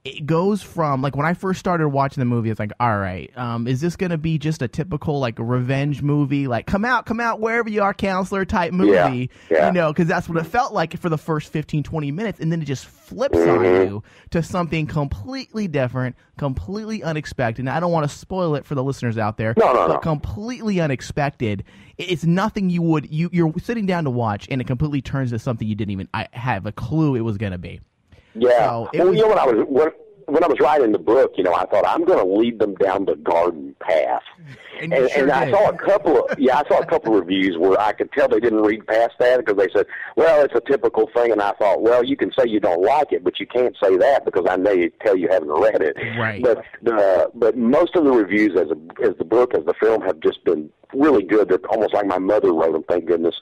It goes from, like, when I first started watching the movie, it's like, all right, is this going to be just a typical, like, revenge movie? Like, come out, wherever you are, counselor type movie, because that's what it felt like for the first 15, 20 minutes. And then it just flips on you to something completely different, completely unexpected. And I don't want to spoil it for the listeners out there, but completely unexpected. It's nothing you're sitting down to watch, and it completely turns to something you didn't even have a clue it was going to be. Yeah. So when I was writing the book, I thought I'm going to lead them down the garden path. And I saw a couple of reviews where I could tell they didn't read past that because they said, well, it's a typical thing. And I thought, well, you can say you don't like it, but you can't say that because I know you haven't read it. Right. But most of the reviews as the book, as the film, have just been really good. They're almost like my mother wrote them, thank goodness.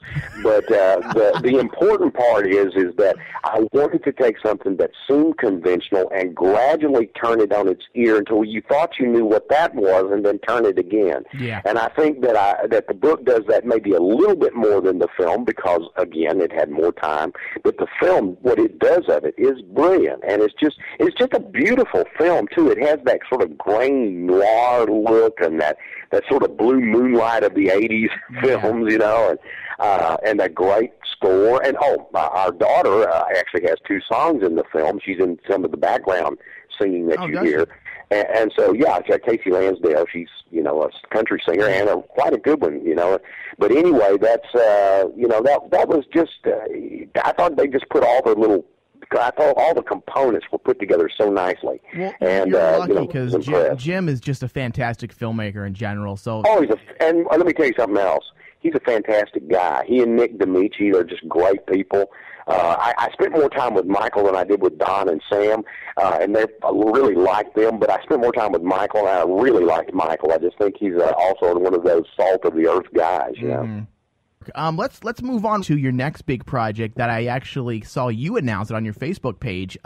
But the important part is that I wanted to take something that seemed conventional and gradually turn it on its ear until you thought you knew what that was, and then turn it again. Yeah. And I think that the book does that maybe a little bit more than the film because, again, it had more time. But the film, what it does of it is brilliant, and it's just a beautiful film too. It has that sort of grainy noir look and that sort of blue moonlight of the 80s films, you know, and a great score. And our daughter actually has 2 songs in the film. She's in some of the background singing that you hear. And so, yeah, Casey Lansdale, she's, you know, a country singer and quite a good one, you know. But anyway, that's, you know, that was just, I thought they just put all the components were put together so nicely. Well, and, you're lucky you know, because Jim is just a fantastic filmmaker in general. So and let me tell you something else. He's a fantastic guy. He and Nick D'Amici are just great people. I spent more time with Michael than I did with Don and Sam, and I really liked them, but I spent more time with Michael, and I really liked Michael. I just think he's also one of those salt-of-the-earth guys, you know. Let's move on to your next big project that I actually saw you announce it on your Facebook page.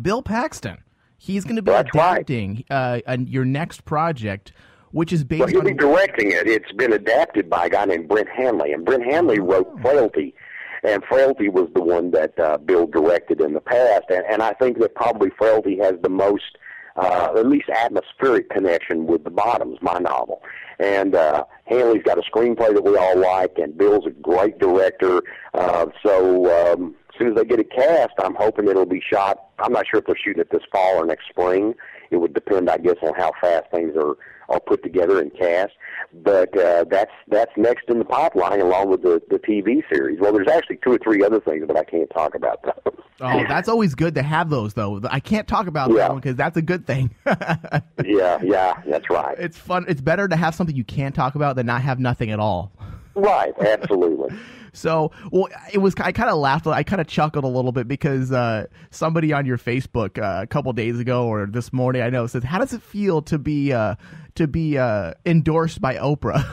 Bill Paxton. He's going to be adapting your next project, which is based on... He'll be directing it. It's been adapted by a guy named Brent Hanley, and Brent Hanley wrote Frailty, and Frailty was the one that Bill directed in the past, and I think that probably Frailty has the most, at least atmospheric connection with The Bottoms, my novel. And Hanley's got a screenplay that we all like, and Bill's a great director, so as soon as they get it cast, I'm hoping it'll be shot. I'm not sure if they're shooting it this fall or next spring. It would depend, I guess, on how fast things are put together and cast. But that's next in the pipeline, along with the TV series. Well, there's actually 2 or 3 other things, but I can't talk about those. Oh, that's always good to have those, though. I can't talk about that one because that's a good thing. yeah, that's right. It's fun. It's better to have something you can't talk about than not have nothing at all. Right, absolutely. So, well, I kind of laughed. I kind of chuckled a little bit because somebody on your Facebook a couple days ago or this morning, I know, says, "How does it feel to be endorsed by Oprah?"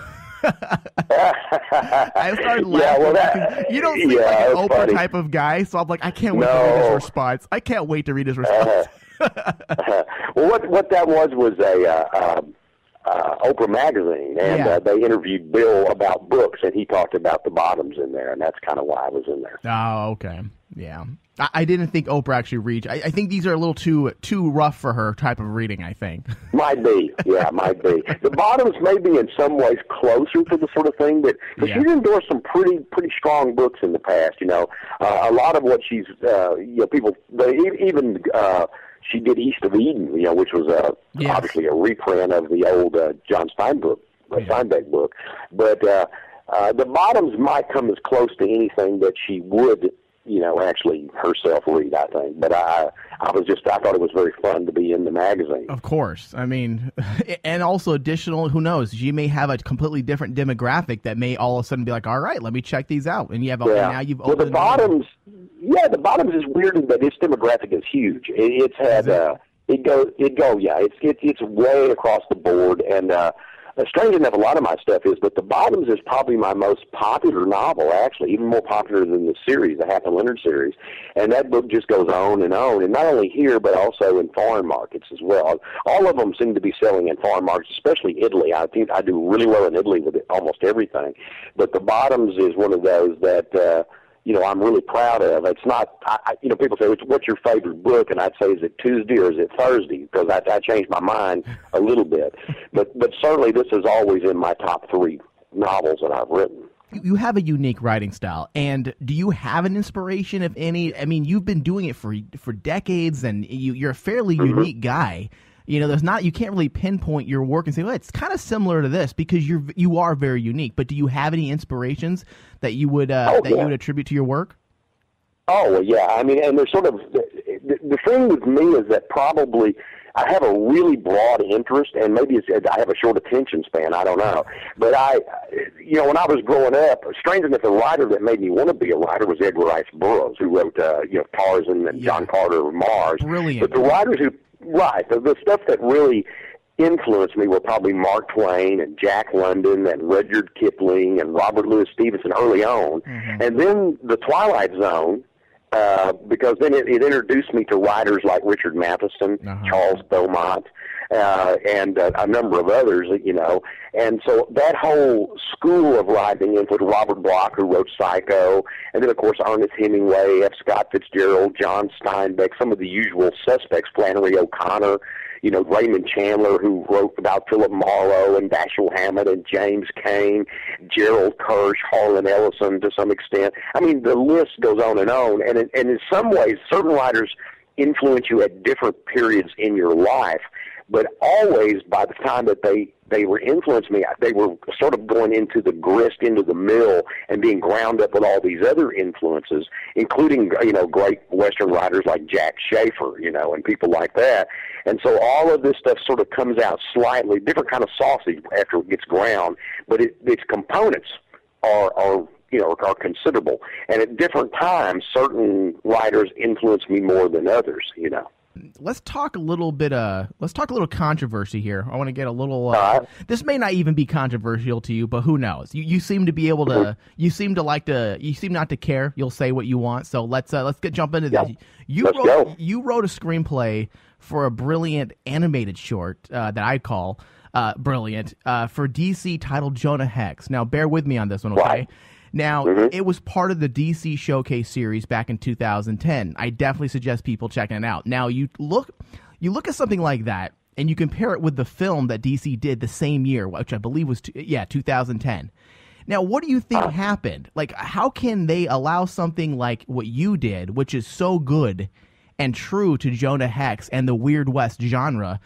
I started laughing. You don't seem like an Oprah funny. type of guy, so I'm like, I can't wait to read his response. I can't wait to read his response. Well, what that was a Oprah magazine, and they interviewed Bill about books, and he talked about The Bottoms in there, and that's kind of why I was in there. Oh, okay. Yeah. I didn't think Oprah actually reached. I think these are a little too rough for her type of reading, I think. Might be. Yeah, might be. The Bottoms may be in some ways closer to the sort of thing that she's endorsed some pretty strong books in the past, you know. A lot of what she's, she did East of Eden, you know, which was obviously a reprint of the old John Steinbeck book. But The Bottoms might come as close to anything that she would, you know, actually herself read, I think. But I thought it was very fun to be in the magazine. Of course. I mean, and also additional, who knows, she may have a completely different demographic that may all of a sudden be like, all right, let me check these out. And you have now you've opened The Bottoms. Yeah, The Bottoms is weird in that its demographic is huge. It's had it's way across the board, and strange enough, a lot of my stuff is, but The Bottoms is probably my most popular novel, actually, even more popular than the series, the Happy Leonard series. And that book just goes on, and not only here, but also in foreign markets as well. All of them seem to be selling in foreign markets, especially Italy. I think I do really well in Italy with almost everything. But The Bottoms is one of those that, you know, I'm really proud of. It's not, you know, people say, what's your favorite book? And I'd say, is it Tuesday or is it Thursday? Because I changed my mind a little bit. But certainly this is always in my top 3 novels that I've written. You have a unique writing style, and do you have an inspiration, if any? I mean, you've been doing it for decades, and you're a fairly unique guy. You know, you can't really pinpoint your work and say, well, it's kind of similar to this, because you are very unique. But do you have any inspirations that you would you would attribute to your work? Oh, well, yeah. I mean, and there's sort of the thing with me is that probably I have a really broad interest, and maybe I have a short attention span. I don't know, but you know, when I was growing up, strange enough, the writer that made me want to be a writer was Edgar Rice Burroughs, who wrote Tarzan and John Carter of Mars. Brilliant. But the writers who the stuff that really influenced me were probably Mark Twain and Jack London and Rudyard Kipling and Robert Louis Stevenson early on. And then The Twilight Zone, because then it introduced me to writers like Richard Matheson, Charles Beaumont, and a number of others, you know. And so that whole school of writing included Robert Bloch, who wrote Psycho, and then, of course, Ernest Hemingway, F. Scott Fitzgerald, John Steinbeck, some of the usual suspects, Flannery O'Connor, you know, Raymond Chandler, who wrote about Philip Marlowe and Dashiell Hammett and James Cain, Gerald Kirsch, Harlan Ellison to some extent. I mean, the list goes on. And in some ways, certain writers influence you at different periods in your life, but always by the time that they were influencing me, they were sort of going into the grist, into the mill, and being ground up with all these other influences, including, you know, great Western writers like Jack Schaefer, you know, and people like that. And so all of this stuff sort of comes out slightly different kind of sausage after it gets ground, but its components are considerable. And at different times, certain writers influence me more than others, you know. Let's talk a little controversy here. I want to get a little. This may not even be controversial to you, but who knows? You seem to be able to. You seem not to care. You'll say what you want. So let's jump into this. You wrote a screenplay for a brilliant animated short that I call brilliant for DC titled Jonah Hex. Now, bear with me on this one, okay? Right. Now, it was part of the DC Showcase series back in 2010. I definitely suggest people checking it out. Now, you look at something like that, and you compare it with the film that DC did the same year, which I believe was 2010. Now, what do you think happened? Like, how can they allow something like what you did, which is so good and true to Jonah Hex and the Weird West genre,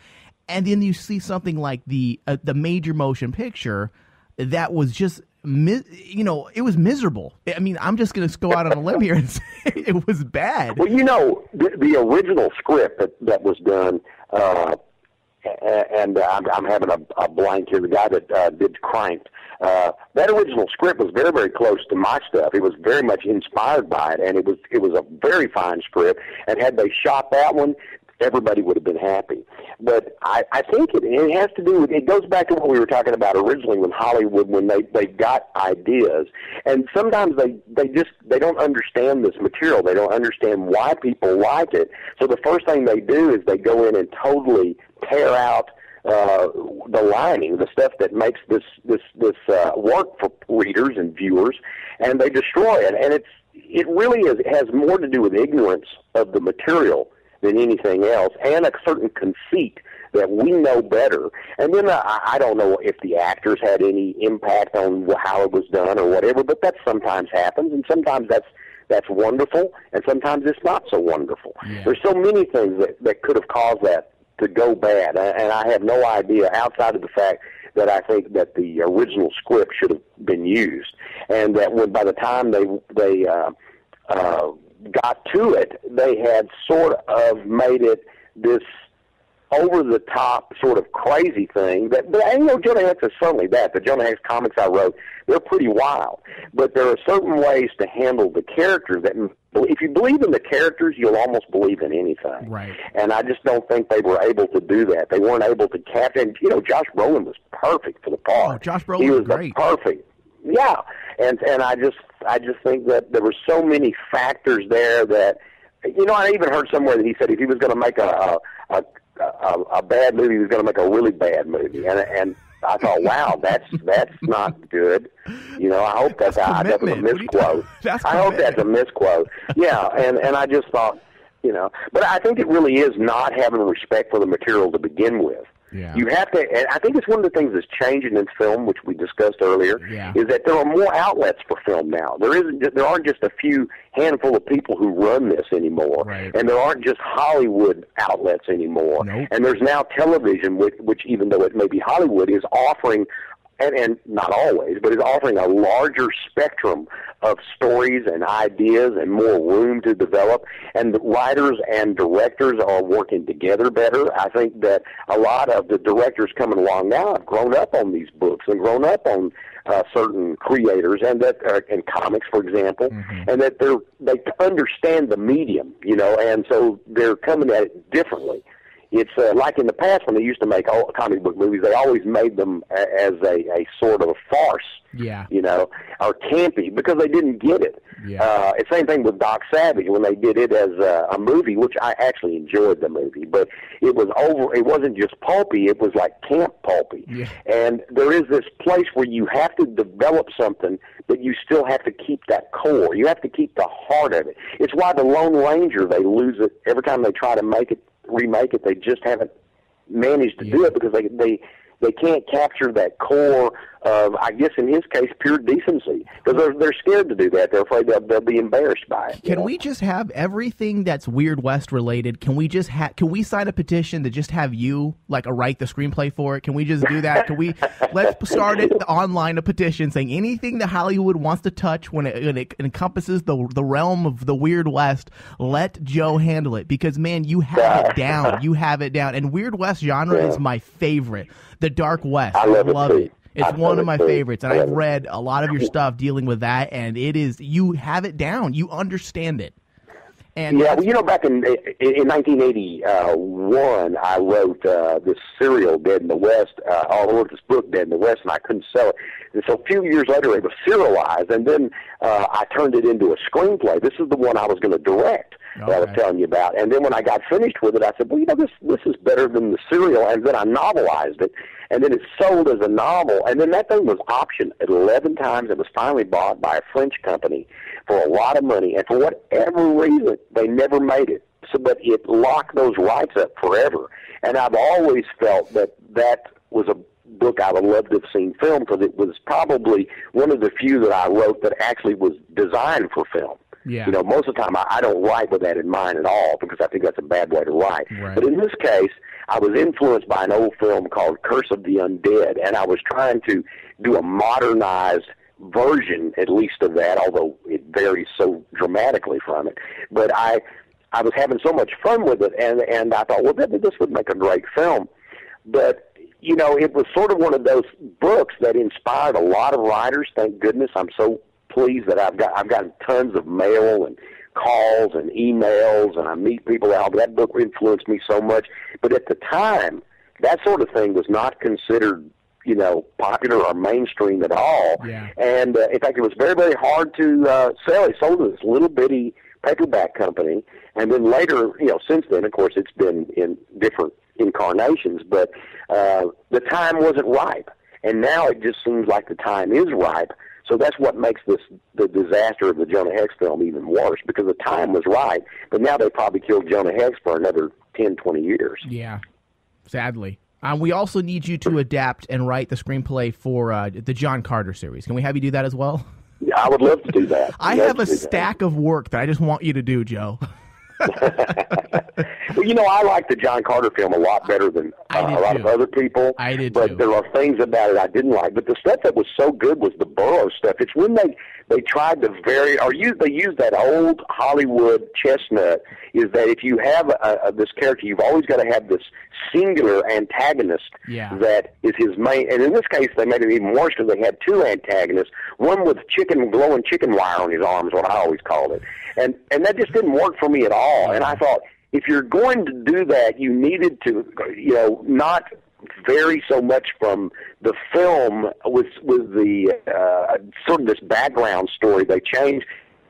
and then you see something like the major motion picture that was just, it was miserable. I mean, I'm just going to go out on a limb here and say it was bad. Well, you know, the original script that was done, and I'm having a blank here, the guy that did Cranked, that original script was very, very close to my stuff. It was very much inspired by it, and it was a very fine script. And had they shot that one, everybody would have been happy. But I think it has to do with, it goes back to what we were talking about originally with Hollywood, when they got ideas, and sometimes they don't understand this material. They don't understand why people like it. So the first thing they do is they go in and totally tear out the lining, the stuff that makes this work for readers and viewers, and they destroy it. And it really has more to do with ignorance of the material than anything else, and a certain conceit that we know better. And then I don't know if the actors had any impact on how it was done or whatever, but that sometimes happens, and sometimes that's wonderful, and sometimes it's not so wonderful. Yeah. There's so many things that could have caused that to go bad, and I have no idea outside of the fact that I think that the original script should have been used, and that by the time they got to it, they had sort of made it this over-the-top sort of crazy thing. But Jonah Hex is certainly that. The Jonah Hex comics I wrote, they're pretty wild. But there are certain ways to handle the characters that, if you believe in the characters, you'll almost believe in anything. Right. And I just don't think they were able to do that. They weren't able to capture. Josh Brolin was perfect for the part. Oh, Josh Brolin was great. Perfect. Yeah. And I just think that there were so many factors there that, I even heard somewhere that he said if he was going to make a bad movie, he was going to make a really bad movie. And I thought, wow, that's not good. I hope that was a misquote. I hope that's a misquote. Yeah, and I just thought, but I think it really is not having respect for the material to begin with. Yeah. You have to, and I think it's one of the things that's changing in film, which we discussed earlier, is that there are more outlets for film now. There aren't just a few handful of people who run this anymore, right. And there aren't just Hollywood outlets anymore. Nope. And there's now television, which even though it may be Hollywood, is offering, and not always, but is offering a larger spectrum of stories and ideas and more room to develop. And the writers and directors are working together better. I think that a lot of the directors coming along now have grown up on these books and grown up on certain creators, and that in comics, for example, and that they understand the medium, and so they're coming at it differently. it's like in the past when they used to make comic book movies, they always made them as a sort of a farce, you know, or campy, because they didn't get it. Same thing with Doc Savage when they did it as a movie, which I actually enjoyed the movie, but it wasn't just pulpy, it was like camp pulpy. And there is this place where you have to develop something, but you still have to keep that core. You have to keep the heart of it. It's why the Lone Ranger, they lose it every time they try to remake it. They just haven't managed to do it because they can't capture that core of, I guess in his case, pure decency. Because they're scared to do that. They're afraid they'll be embarrassed by it. Can we just have everything that's Weird West related? Can we just can we sign a petition to just have you write the screenplay for it? Can we just do that? Can we let's start it online, a petition saying anything that Hollywood wants to touch when it encompasses the realm of the Weird West, let Joe handle it, because man, you have it down. You have it down. And Weird West genre is my favorite. The Dark West. I love it. It's one of my favorites, and I've read a lot of your stuff dealing with that, and you have it down. You understand it. And well, you know, back in 1981, I wrote this serial, Dead in the West. I wrote this book, Dead in the West, and I couldn't sell it. And so a few years later, it was serialized, and then I turned it into a screenplay. This is the one I was going to direct. That I was telling you about. And then when I got finished with it, I said, well, you know, this is better than the serial. And then I novelized it, and then it sold as a novel. And then that thing was optioned 11 times. It was finally bought by a French company for a lot of money. And for whatever reason, they never made it. But it locked those rights up forever. And I've always felt that was a book I would love to have seen filmed, because it was probably one of the few that I wrote that actually was designed for film. You know, most of the time I don't write with that in mind at all, because I think that's a bad way to write. But in this case, I was influenced by an old film called Curse of the Undead, and I was trying to do a modernized version, at least of that, although it varies so dramatically from it. But I was having so much fun with it, and I thought, well, this would make a great film. But, you know, it was sort of one of those books that inspired a lot of writers. Thank goodness. I'm so pleased that I've gotten tons of mail and calls and emails, and I meet people out. That book influenced me so much. But at the time, that sort of thing was not considered, you know, popular or mainstream at all. And in fact, it was very, very hard to sell. It sold to this little bitty paperback company, and then later, you know, since then, of course, it's been in different incarnations. But the time wasn't ripe, and now it just seems like the time is ripe. So that's what makes the disaster of the Jonah Hex film even worse, because the time was right, but now they probably killed Jonah Hex for another 10, 20 years. Yeah, sadly. We also need you to adapt and write the screenplay for the John Carter series. Can we have you do that as well? Yeah, I would love to do that. I have a stack of work that I just want you to do, Joe. Well, you know, I like the John Carter film a lot better than a lot of other people. I did but too. There are things about it I didn't like. But the stuff that was so good was the Burroughs stuff. It's when they tried to they used that old Hollywood chestnut, is that if you have this character, you've always got to have this singular antagonist that is his main. And in this case, they made it even worse because they had two antagonists, one with glowing chicken wire on his arm is what I always called it. And that just didn't work for me at all. And I thought, if you're going to do that, you needed to, you know, not vary so much from the film with the sort of this background story they changed.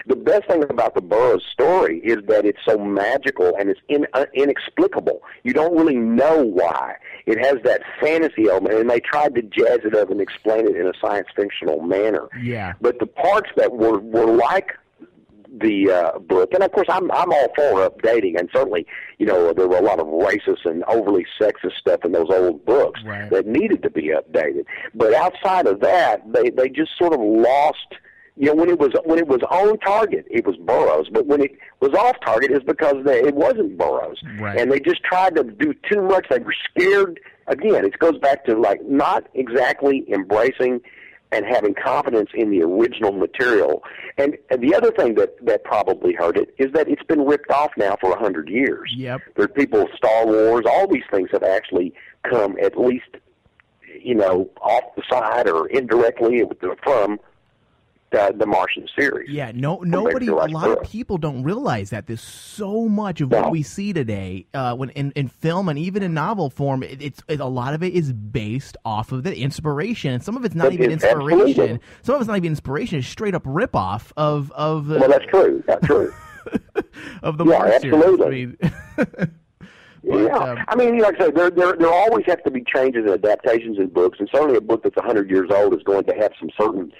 The best thing about the Burroughs story is that it's so magical and it's inexplicable. You don't really know why. It has that fantasy element, and they tried to jazz it up and explain it in a science fictional manner. But the parts that were like the book, and of course I'm all for updating, and certainly, you know, there were a lot of racist and overly sexist stuff in those old books that needed to be updated. But outside of that, they just sort of lost. You know, when it was on target, it was Burroughs, but when it was off target, it's because it wasn't Burroughs, and they just tried to do too much. They were scared. Again, it goes back to like not exactly embracing and having confidence in the original material. And the other thing that probably hurt it is that it's been ripped off now for 100 years. There's people, Star Wars, all these things have actually come at least, you know, off the side or indirectly from the Martian series. Yeah, nobody. A lot of people don't realize that there's so much of what we see today, when in film and even in novel form, it's a lot of it is based off of the inspiration, and some of it's not even inspiration. Absolutely. Some of it's not even inspiration. It's straight up ripoff of the. Well, that's true. That's true. Of the Mars series. Absolutely. I mean, like I say, there always have to be changes and adaptations in books, and certainly a book that's 100 years old is going to have some certain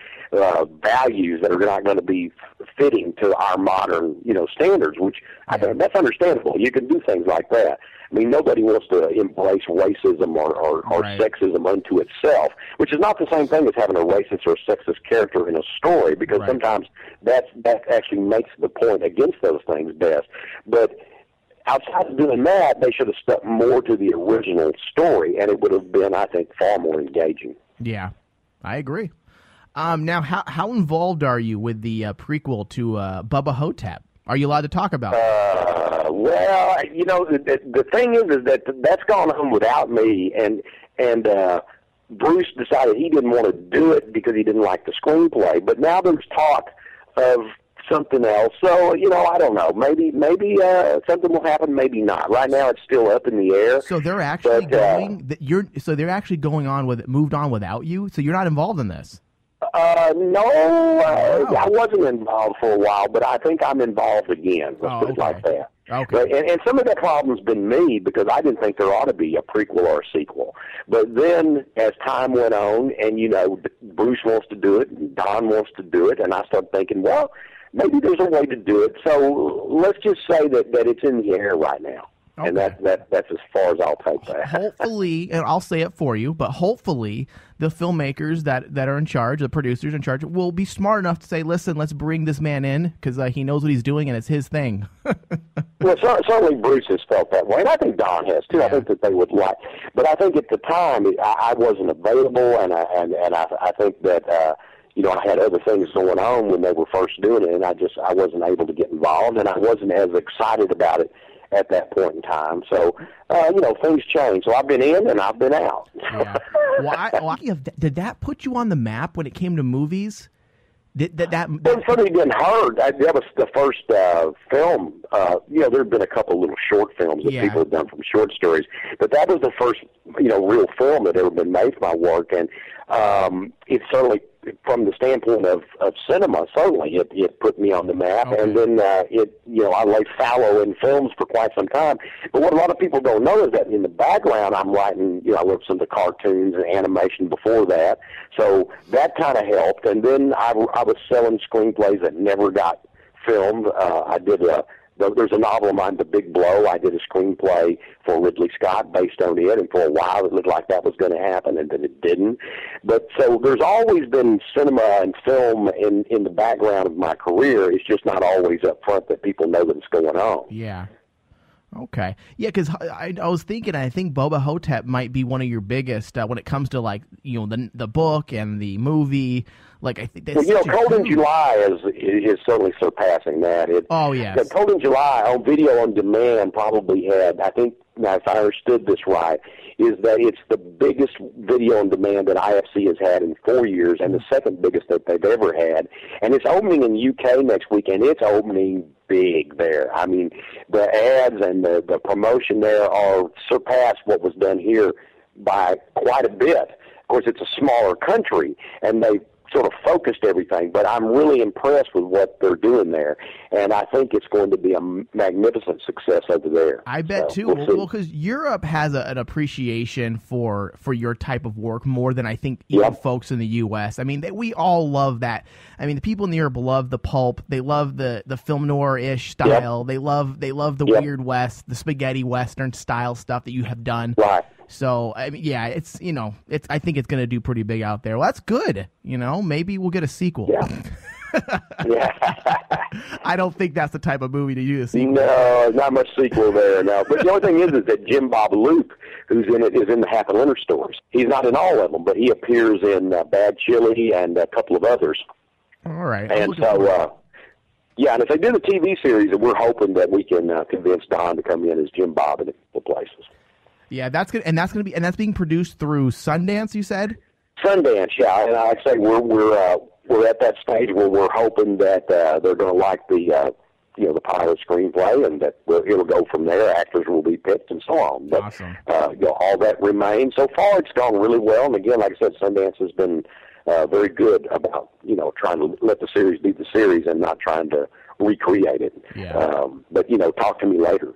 values that are not going to be fitting to our modern, standards, which I think that's understandable. You can do things like that. I mean, nobody wants to embrace racism or sexism unto itself, which is not the same thing as having a racist or sexist character in a story, because sometimes that actually makes the point against those things best. But outside of doing that, they should have stuck more to the original story, and it would have been, I think, far more engaging. Yeah, I agree. Now, how involved are you with the prequel to Bubba Ho-Tep? Are you allowed to talk about it? Well, the thing is that that's gone on without me, and Bruce decided he didn't want to do it because he didn't like the screenplay. But now there's talk of something else. So, I don't know. Maybe something will happen, maybe not. Right now it's still up in the air. So they're actually they're actually moved on without you? So you're not involved in this? No, I wasn't involved for a while, but I think I'm involved again. Let's put it like that. Okay. And some of that problem's been me, because I didn't think there ought to be a prequel or a sequel. But then, as time went on, and Bruce wants to do it, and Don wants to do it, and I started thinking, well, maybe there's a way to do it. So let's just say that it's in the air right now. Okay. And that's as far as I'll take that. Hopefully, and I'll say it for you, but hopefully the filmmakers that are in charge, the producers in charge, will be smart enough to say, listen, let's bring this man in, because he knows what he's doing and it's his thing. Well, certainly Bruce has felt that way, and I think Don has too. Yeah. I think that they would like. But I think at the time I wasn't available, and I think that I had other things going on when they were first doing it, and I wasn't able to get involved, and I wasn't as excited about it at that point in time. So, things change. So I've been in and I've been out. Yeah. Did that put you on the map when it came to movies? It certainly didn't hurt. That was the first film. There had been a couple little short films that people had done from short stories, but that was the first, real film that ever been made from my work. And it certainly, from the standpoint of cinema, certainly it put me on the map. Okay. And then I lay fallow in films for quite some time. But what a lot of people don't know is that in the background, I'm writing. I wrote some of the cartoons and animation before that, so that kind of helped. And then I was selling screenplays that never got filmed. I did there's a novel of mine, The Big Blow. I did a screenplay for Ridley Scott based on it, and for a while it looked like that was going to happen, and then it didn't. But so there's always been cinema and film in the background of my career. It's just not always up front that people know that it's going on. Yeah. Okay. Yeah, because I was thinking, I think Bubba Ho-Tep might be one of your biggest when it comes to the book and the movie. Like, I think that's Cold in July is certainly surpassing that. Yes. Cold in July on video on demand probably had, I think, now if I understood this right, is that it's the biggest video on demand that IFC has had in 4 years, and the second biggest that they've ever had. And it's opening in UK next week, and it's opening big there. I mean, the ads and the promotion there are surpassed what was done here by quite a bit. Of course, it's a smaller country, and they sort of focused everything, but I'm really impressed with what they're doing there, and I think it's going to be a magnificent success over there. I bet too. Well, because Europe has an appreciation for your type of work more than I think even folks in the U.S. I mean, we all love that. I mean, the people in Europe love the pulp. They love the film noir-ish style. They love the Weird West, the spaghetti western style stuff that you have done. Right. So, I mean, yeah, I think it's going to do pretty big out there. Well, that's good. Maybe we'll get a sequel. Yeah. I don't think that's the type of movie to do a sequel. No, not much sequel there, no. But the only thing is that Jim Bob Luke, who's in it, is in the Half and Leonard stores. He's not in all of them, but he appears in Bad Chili and a couple of others. All right. And so, and if they do the TV series, we're hoping that we can convince Don to come in as Jim Bob in a couple of places. Yeah, that's good, and that's being produced through Sundance. You said Sundance, yeah. And like I say, we're we're at that stage where we're hoping that they're going to like the the pilot screenplay, and that it'll go from there. Actors will be picked and so on. But awesome. All that remains. So far, it's gone really well. And again, like I said, Sundance has been very good about trying to let the series be the series and not trying to recreate it. Yeah. But talk to me later.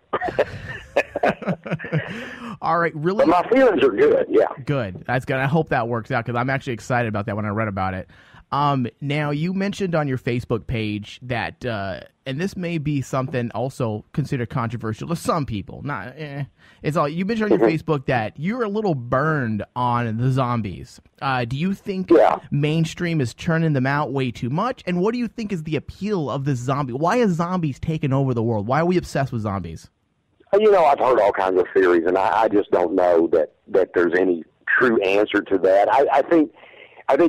All right, really. But my feelings are good. Yeah. Good. That's good. I hope that works out because I'm actually excited about that when I read about it. Now, you mentioned on your Facebook page that, and this may be something also considered controversial to some people. It's all you mentioned on your Facebook that you're a little burned on the zombies. Do you think mainstream is churning them out way too much? And what do you think is the appeal of the zombie? Why is zombies taking over the world? Why are we obsessed with zombies? I've heard all kinds of theories, and I just don't know that there's any true answer to that. I think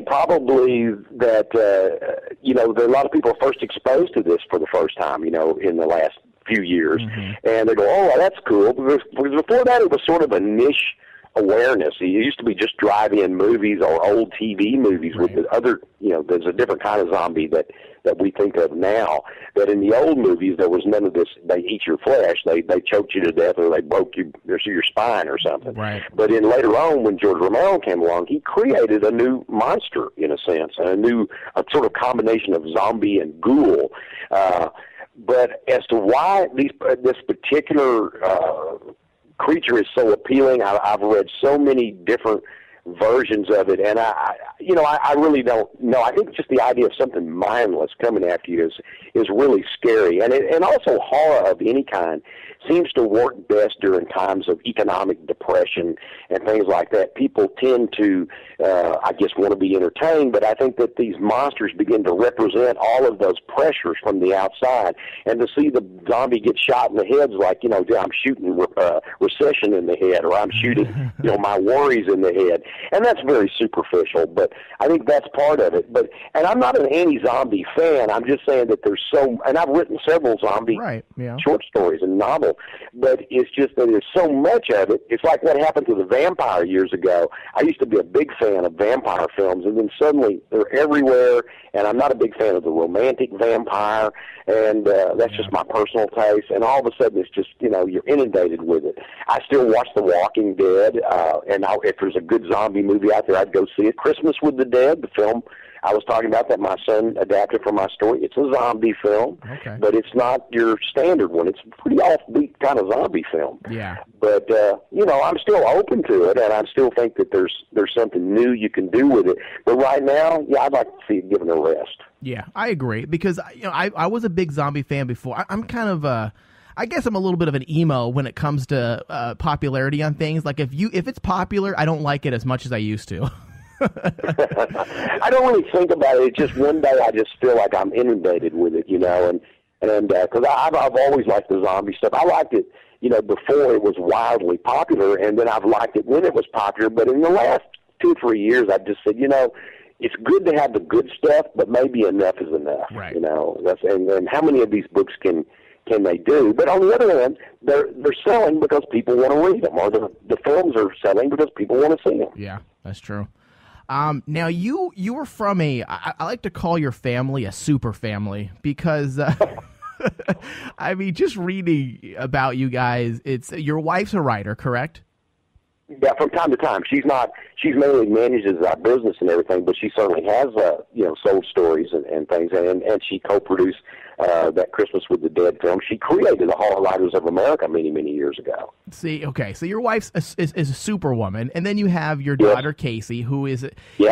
probably that, a lot of people are first exposed to this for the first time, in the last few years. And they go, oh, well, that's cool. Because before that, it was sort of a niche awareness. It used to be just drive-in movies or old TV movies with the other, there's a different kind of zombie that we think of now. That in the old movies, there was none of this, they eat your flesh, they choked you to death, or they broke your spine or something. Right. But in later on, when George Romero came along, he created a new monster, in a sense, and a sort of combination of zombie and ghoul. But as to why this particular creature is so appealing, I've read so many different versions of it, and I really don't know. I think just the idea of something mindless coming after you is really scary, and also horror of any kind seems to work best during times of economic depression and things like that. People tend to, want to be entertained, but I think that these monsters begin to represent all of those pressures from the outside, and to see the zombie get shot in the head's like, I'm shooting recession in the head, or I'm shooting, my worries in the head. And that's very superficial, but I think that's part of it. And I'm not an anti-zombie fan. I'm just saying that there's and I've written several zombie short stories and novels, but it's just that there's so much of it. It's like what happened to the vampire years ago. I used to be a big fan of vampire films, and then suddenly they're everywhere, and I'm not a big fan of the romantic vampire, and that's just my personal taste. And all of a sudden, it's just, you're inundated with it. I still watch The Walking Dead, and if there's a good zombie movie out there, I'd go see it. Christmas with the Dead, the film I was talking about that my son adapted from my story. It's a zombie film, but it's not your standard one. It's a pretty offbeat kind of zombie film. Yeah. But I'm still open to it, and I still think that there's something new you can do with it. But right now, I'd like to see it given a rest. Yeah, I agree, because I was a big zombie fan before. I'm kind of I guess I'm a little bit of an emo when it comes to popularity on things. Like if it's popular, I don't like it as much as I used to. I don't really think about it. It's just one day I just feel like I'm inundated with it, and because I've always liked the zombie stuff. I liked it, before it was wildly popular, and then I've liked it when it was popular. But in the last 2 or 3 years, I've just said, it's good to have the good stuff, but maybe enough is enough. Right. And how many of these books can they do? But on the other hand, they're selling because people want to read them, or the films are selling because people want to see them. Yeah, that's true. Now, you were from I like to call your family a super family, because I mean, just reading about you guys, your wife's a writer, correct? Yeah, from time to time. She's mainly manages our business and everything, but she certainly has, sold stories and things, and she co-produced that Christmas with the Dead film. She created the Horror Writers of America many, many years ago. See, okay, so your wife's is a superwoman, and then you have your daughter, Casey, who is,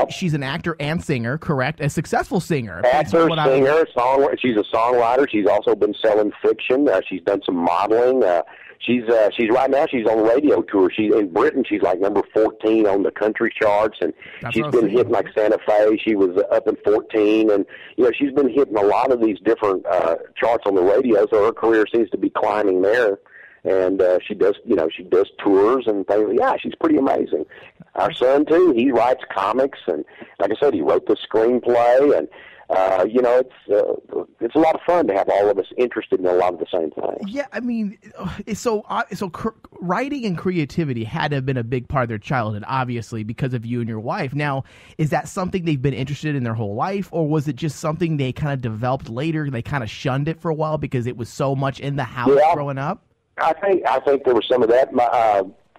she's an actor and singer, correct? A successful singer. Actor, singer, songwriter. She's a songwriter. She's also been selling fiction. She's done some modeling. She's right now, she's on a radio tour. She's in Britain. She's like number 14 on the country charts, and she's been hitting like Santa Fe. She was up in 14, and she's been hitting a lot of these different charts on the radio. So her career seems to be climbing there, and she does tours and things. Yeah, she's pretty amazing. Our son too, he writes comics, and like I said, he wrote the screenplay, and it's a lot of fun to have all of us interested in a lot of the same things. Yeah, I mean, so writing and creativity had to have been a big part of their childhood, obviously, because of you and your wife. Now, is that something they've been interested in their whole life, or was it just something they kind of developed later and they kind of shunned it for a while because it was so much in the house growing up? I think there was some of that.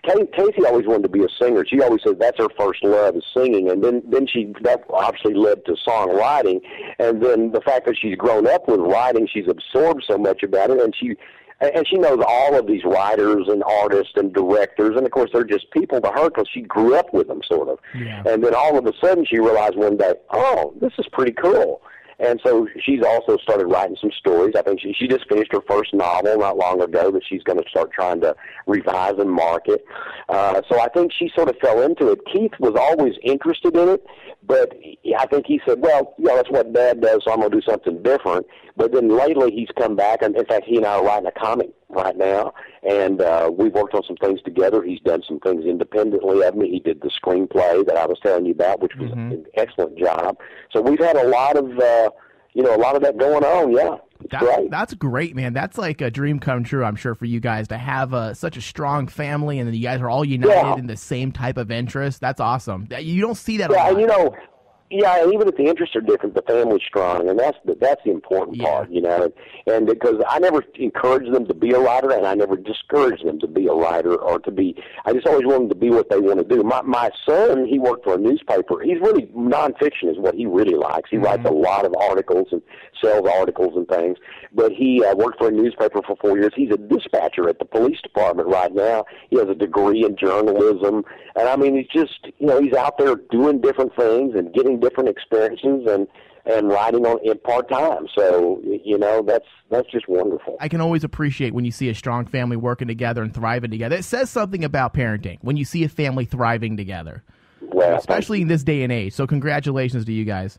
Casey always wanted to be a singer. She always said that's her first love is singing, and then that obviously led to songwriting, and then the fact that she's grown up with writing, she's absorbed so much about it, and she knows all of these writers and artists and directors, and of course they're just people to her because she grew up with them, sort of. Yeah. And then all of a sudden she realized one day, oh, this is pretty cool. And so she's also started writing some stories. I think she just finished her first novel not long ago that she's going to start trying to revise and market. So I think she sort of fell into it. Keith was always interested in it, but I think he said, well, that's what Dad does, so I'm going to do something different. But then lately he's come back, and in fact he and I are writing a comic right now, and we've worked on some things together. He's done some things independently of me. He did the screenplay that I was telling you about, which was an excellent job. So we've had a lot of that going on. Yeah, that's great, man. That's like a dream come true, I'm sure, for you guys to have such a strong family, and then you guys are all united in the same type of interest. That's awesome. You don't see that a lot. And and even if the interests are different, the family's strong, and that's the important part, And because I never encouraged them to be a writer, and I never discouraged them to be a writer or to be. I just always want them to be what they want to do. My son, he worked for a newspaper. He's really nonfiction is what he really likes. He writes a lot of articles and sells articles and things. But he worked for a newspaper for 4 years. He's a dispatcher at the police department right now. He has a degree in journalism, and I mean, he's just he's out there doing different things and getting different experiences and writing on in part-time. So, that's just wonderful. I can always appreciate when you see a strong family working together and thriving together. It says something about parenting when you see a family thriving together, especially in this day and age. So congratulations to you guys.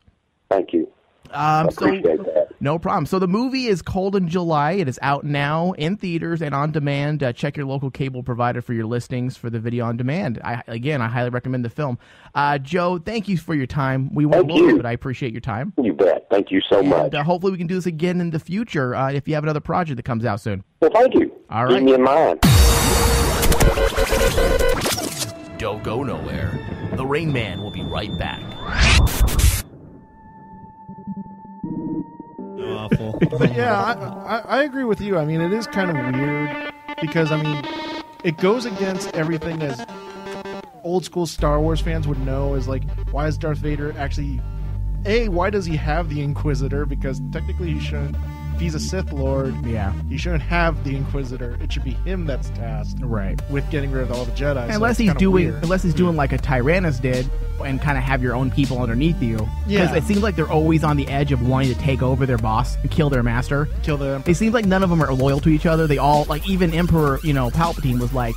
Thank you. I appreciate that. No problem. So the movie is Cold in July. It is out now in theaters and on demand. Check your local cable provider for your listings for the video on demand. I highly recommend the film. Joe, thank you for your time. We won't load it, but I appreciate your time. You bet. Thank you so much. Hopefully we can do this again in the future if you have another project that comes out soon. Well, thank you. All right. Keep me in mind. Don't go nowhere. The Rain Man will be right back. Awful. But yeah, I agree with you. I mean, it is kind of weird because, I mean, it goes against everything as old school Star Wars fans would know is like, why is Darth Vader actually, why does he have the Inquisitor? Because technically he shouldn't. If he's a Sith Lord, he shouldn't have the Inquisitor. It should be him that's tasked with getting rid of all the Jedi. Unless he's doing like a Tyrannus did and kind of have your own people underneath you. Because it seems like they're always on the edge of wanting to take over their boss and kill their master. It seems like none of them are loyal to each other. They all, like even Emperor, Palpatine was like,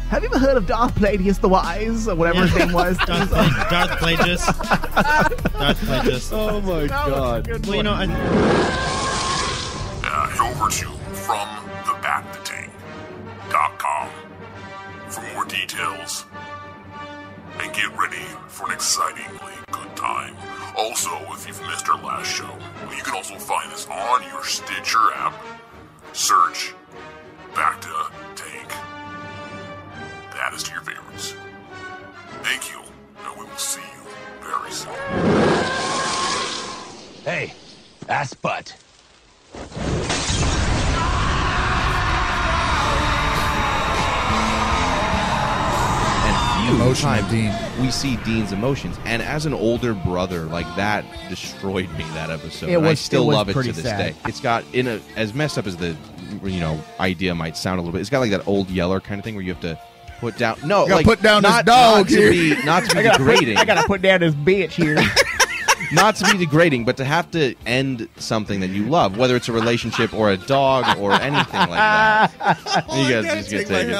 have you ever heard of Darth Plagueis the Wise? Or whatever his name was. Darth Plagueis. Darth Plagueis. Oh my God. Well, head over to FromTheBackTheTank.com for more details. And get ready for an excitingly good time. Also, if you've missed our last show, you can also find us on your Stitcher app. Search Back to Tank. Add us to your favorites. Thank you, and we will see you very soon. Hey, ass butt. We see Dean's emotions, and as an older brother, like that destroyed me, that episode. I still love it to this day. It's got as messed up as the idea might sound a little bit. It's got like that old Yeller kind of thing where you have to put down. No, like put down this dog here. Not to be degrading. I gotta put down this bitch here. Not to be degrading, but to have to end something that you love, whether it's a relationship or a dog or anything like that. You guys just get to take it.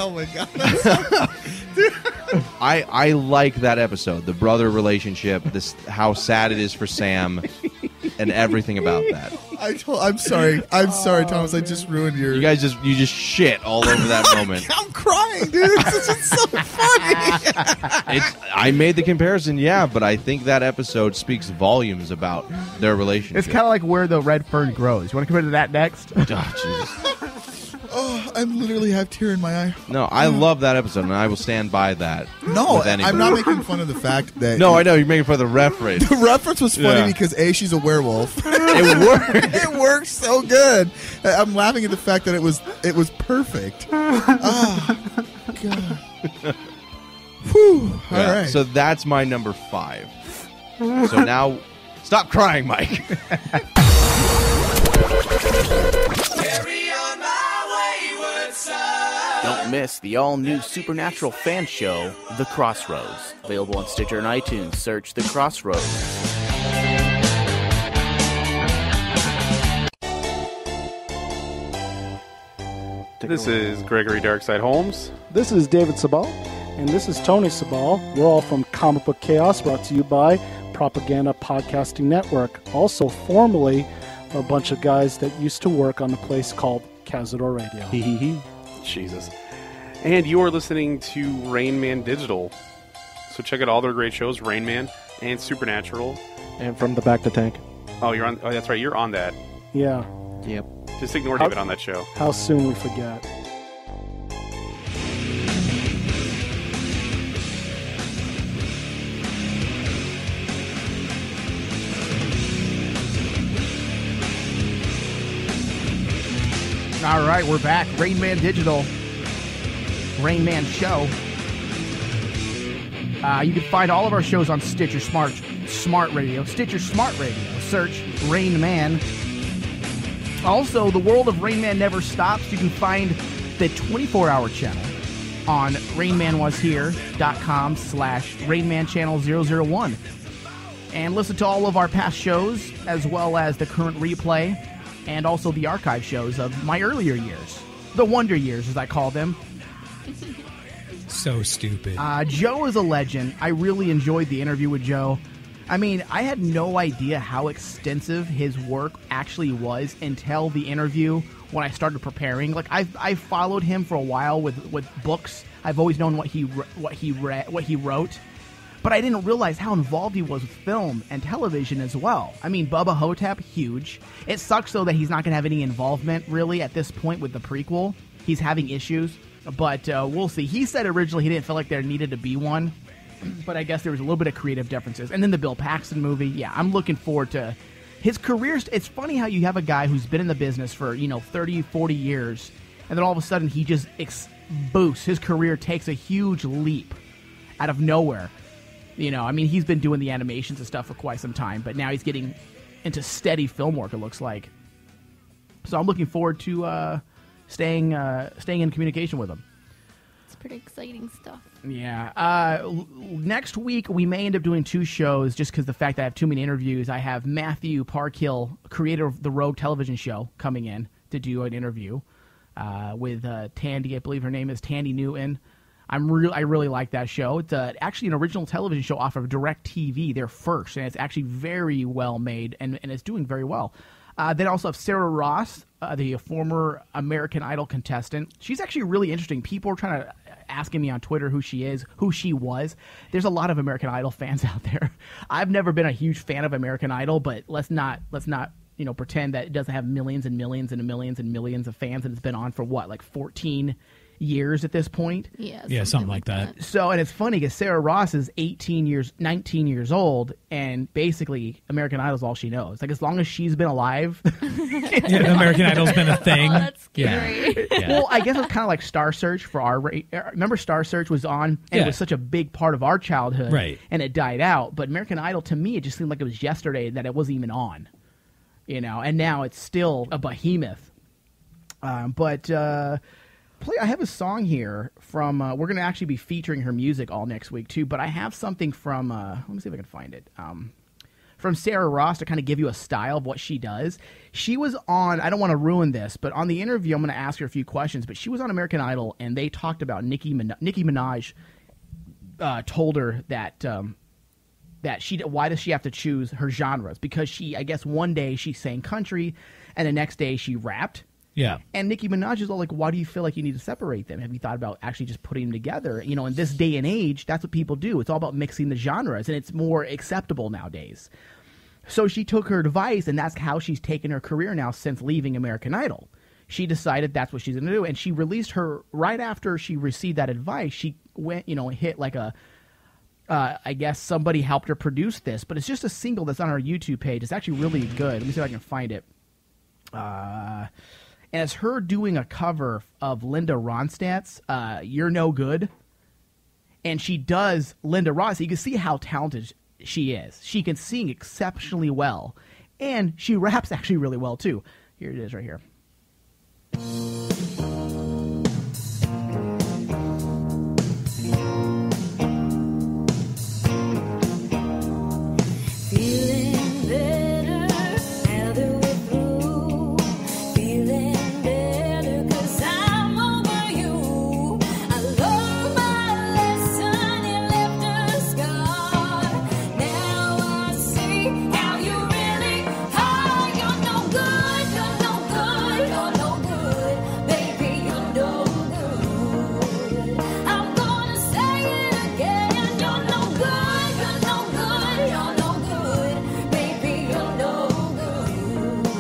I like that episode, the brother relationship, how sad it is for Sam. and everything about that. I'm sorry, Thomas. I just ruined your. You guys you just shit all over that moment. I'm crying, dude. It's just so funny. I made the comparison, yeah, but I think that episode speaks volumes about their relationship. It's kind of like where the red fern grows. You want to compare to that next? Oh, Jesus. Oh, I literally have tear in my eye. No, I love that episode, and I will stand by that. No, I'm not making fun of the fact that... No, I know. You're making fun of the reference. The reference was funny because, A, she's a werewolf. It worked. It worked so good. I'm laughing at the fact that it was perfect. Oh, God. Whew. All right. So that's my number 5. So now, stop crying, Mike. Don't miss the all-new Supernatural fan show, The Crossroads. Available on Stitcher and iTunes. Search The Crossroads. This is Gregory Darkside Holmes. This is David Sabal. And this is Tony Sabal. We're all from Comic Book Chaos, brought to you by Propaganda Podcasting Network. Also, formerly, a bunch of guys that used to work on a place called Cazador Radio. Jesus. And you are listening to Rain Man Digital. So check out all their great shows, Rain Man and Supernatural. And From the Back to Tank. Oh, you're on. Oh, that's right. You're on that. Yeah. Yep. Just ignore David on that show. How soon we forget. All right, we're back. Rain Man Digital. Rain Man Show. You can find all of our shows on Stitcher Smart Radio. Stitcher Smart Radio. Search Rain Man. Also, the world of Rain Man never stops. You can find the 24-hour channel on rainmanwashere.com/RainmanChannel001. And listen to all of our past shows, as well as the current replay, and also the archive shows of my earlier years. The Wonder Years, as I call them. So stupid. Joe is a legend. I really enjoyed the interview with Joe. I mean, I had no idea how extensive his work actually was until the interview when I started preparing. Like, I followed him for a while with books. I've always known what he wrote. But I didn't realize how involved he was with film and television as well. I mean, Bubba Ho-Tep, huge. It sucks, though, that he's not going to have any involvement, really, at this point with the prequel. He's having issues, but we'll see. He said originally he didn't feel like there needed to be one, but I guess there was a little bit of creative differences. And then the Bill Paxton movie, yeah, I'm looking forward to his career. It's funny how you have a guy who's been in the business for, 30, 40 years, and then all of a sudden he just boosts. His career takes a huge leap out of nowhere. I mean, he's been doing the animations and stuff for quite some time, but now he's getting into steady film work, it looks like. So I'm looking forward to staying in communication with him. It's pretty exciting stuff. Yeah. Next week, we may end up doing 2 shows just because the fact that I have too many interviews. I have Matthew Parkhill, creator of the Rogue television show, coming in to do an interview with Tandy. I believe her name is Tandy Newton. I really like that show. It's actually an original television show off of DirecTV, their first, and it's actually very well made, and it's doing very well. Then also have Sarah Ross, the former American Idol contestant. She's actually really interesting. People are trying to asking me on Twitter who she is, who she was. There's a lot of American Idol fans out there. I've never been a huge fan of American Idol, but let's not pretend that it doesn't have millions and millions and millions and millions of fans, and it's been on for 14 years at this point. Yeah, something like that. So, and it's funny because Sarah Ross is 19 years old, and basically American Idol's all she knows. Like, as long as she's been alive. American Idol's been a thing. Oh, that's scary. Yeah. Well, I guess it's kind of like Star Search for our... Remember Star Search was on, and it was such a big part of our childhood, right? And it died out. But American Idol, to me, it just seemed like it was yesterday that it wasn't even on. And now it's still a behemoth. I have a song here from, we're going to actually be featuring her music all next week too, but I have something from, let me see if I can find it, from Sarah Ross to kind of give you a style of what she does. She was on, I don't want to ruin this, but on the interview I'm going to ask her a few questions, but she was on American Idol and they talked about Nicki Minaj told her that why does she have to choose her genres? Because I guess one day she sang country, and the next day she rapped. Yeah. And Nicki Minaj is all like, why do you feel like you need to separate them? Have you thought about actually just putting them together? You know, in this day and age, that's what people do. It's all about mixing the genres, and it's more acceptable nowadays. So she took her advice, and that's how she's taken her career now since leaving American Idol. She decided that's what she's going to do, and she released her, right after she received that advice, she went, hit like I guess somebody helped her produce this, but it's just a single that's on our YouTube page. It's actually really good. Let me see if I can find it. And it's her doing a cover of Linda Ronstadt's You're No Good. And she does Linda Ronstadt. You can see how talented she is. She can sing exceptionally well. And she raps actually really well, too. Here it is right here.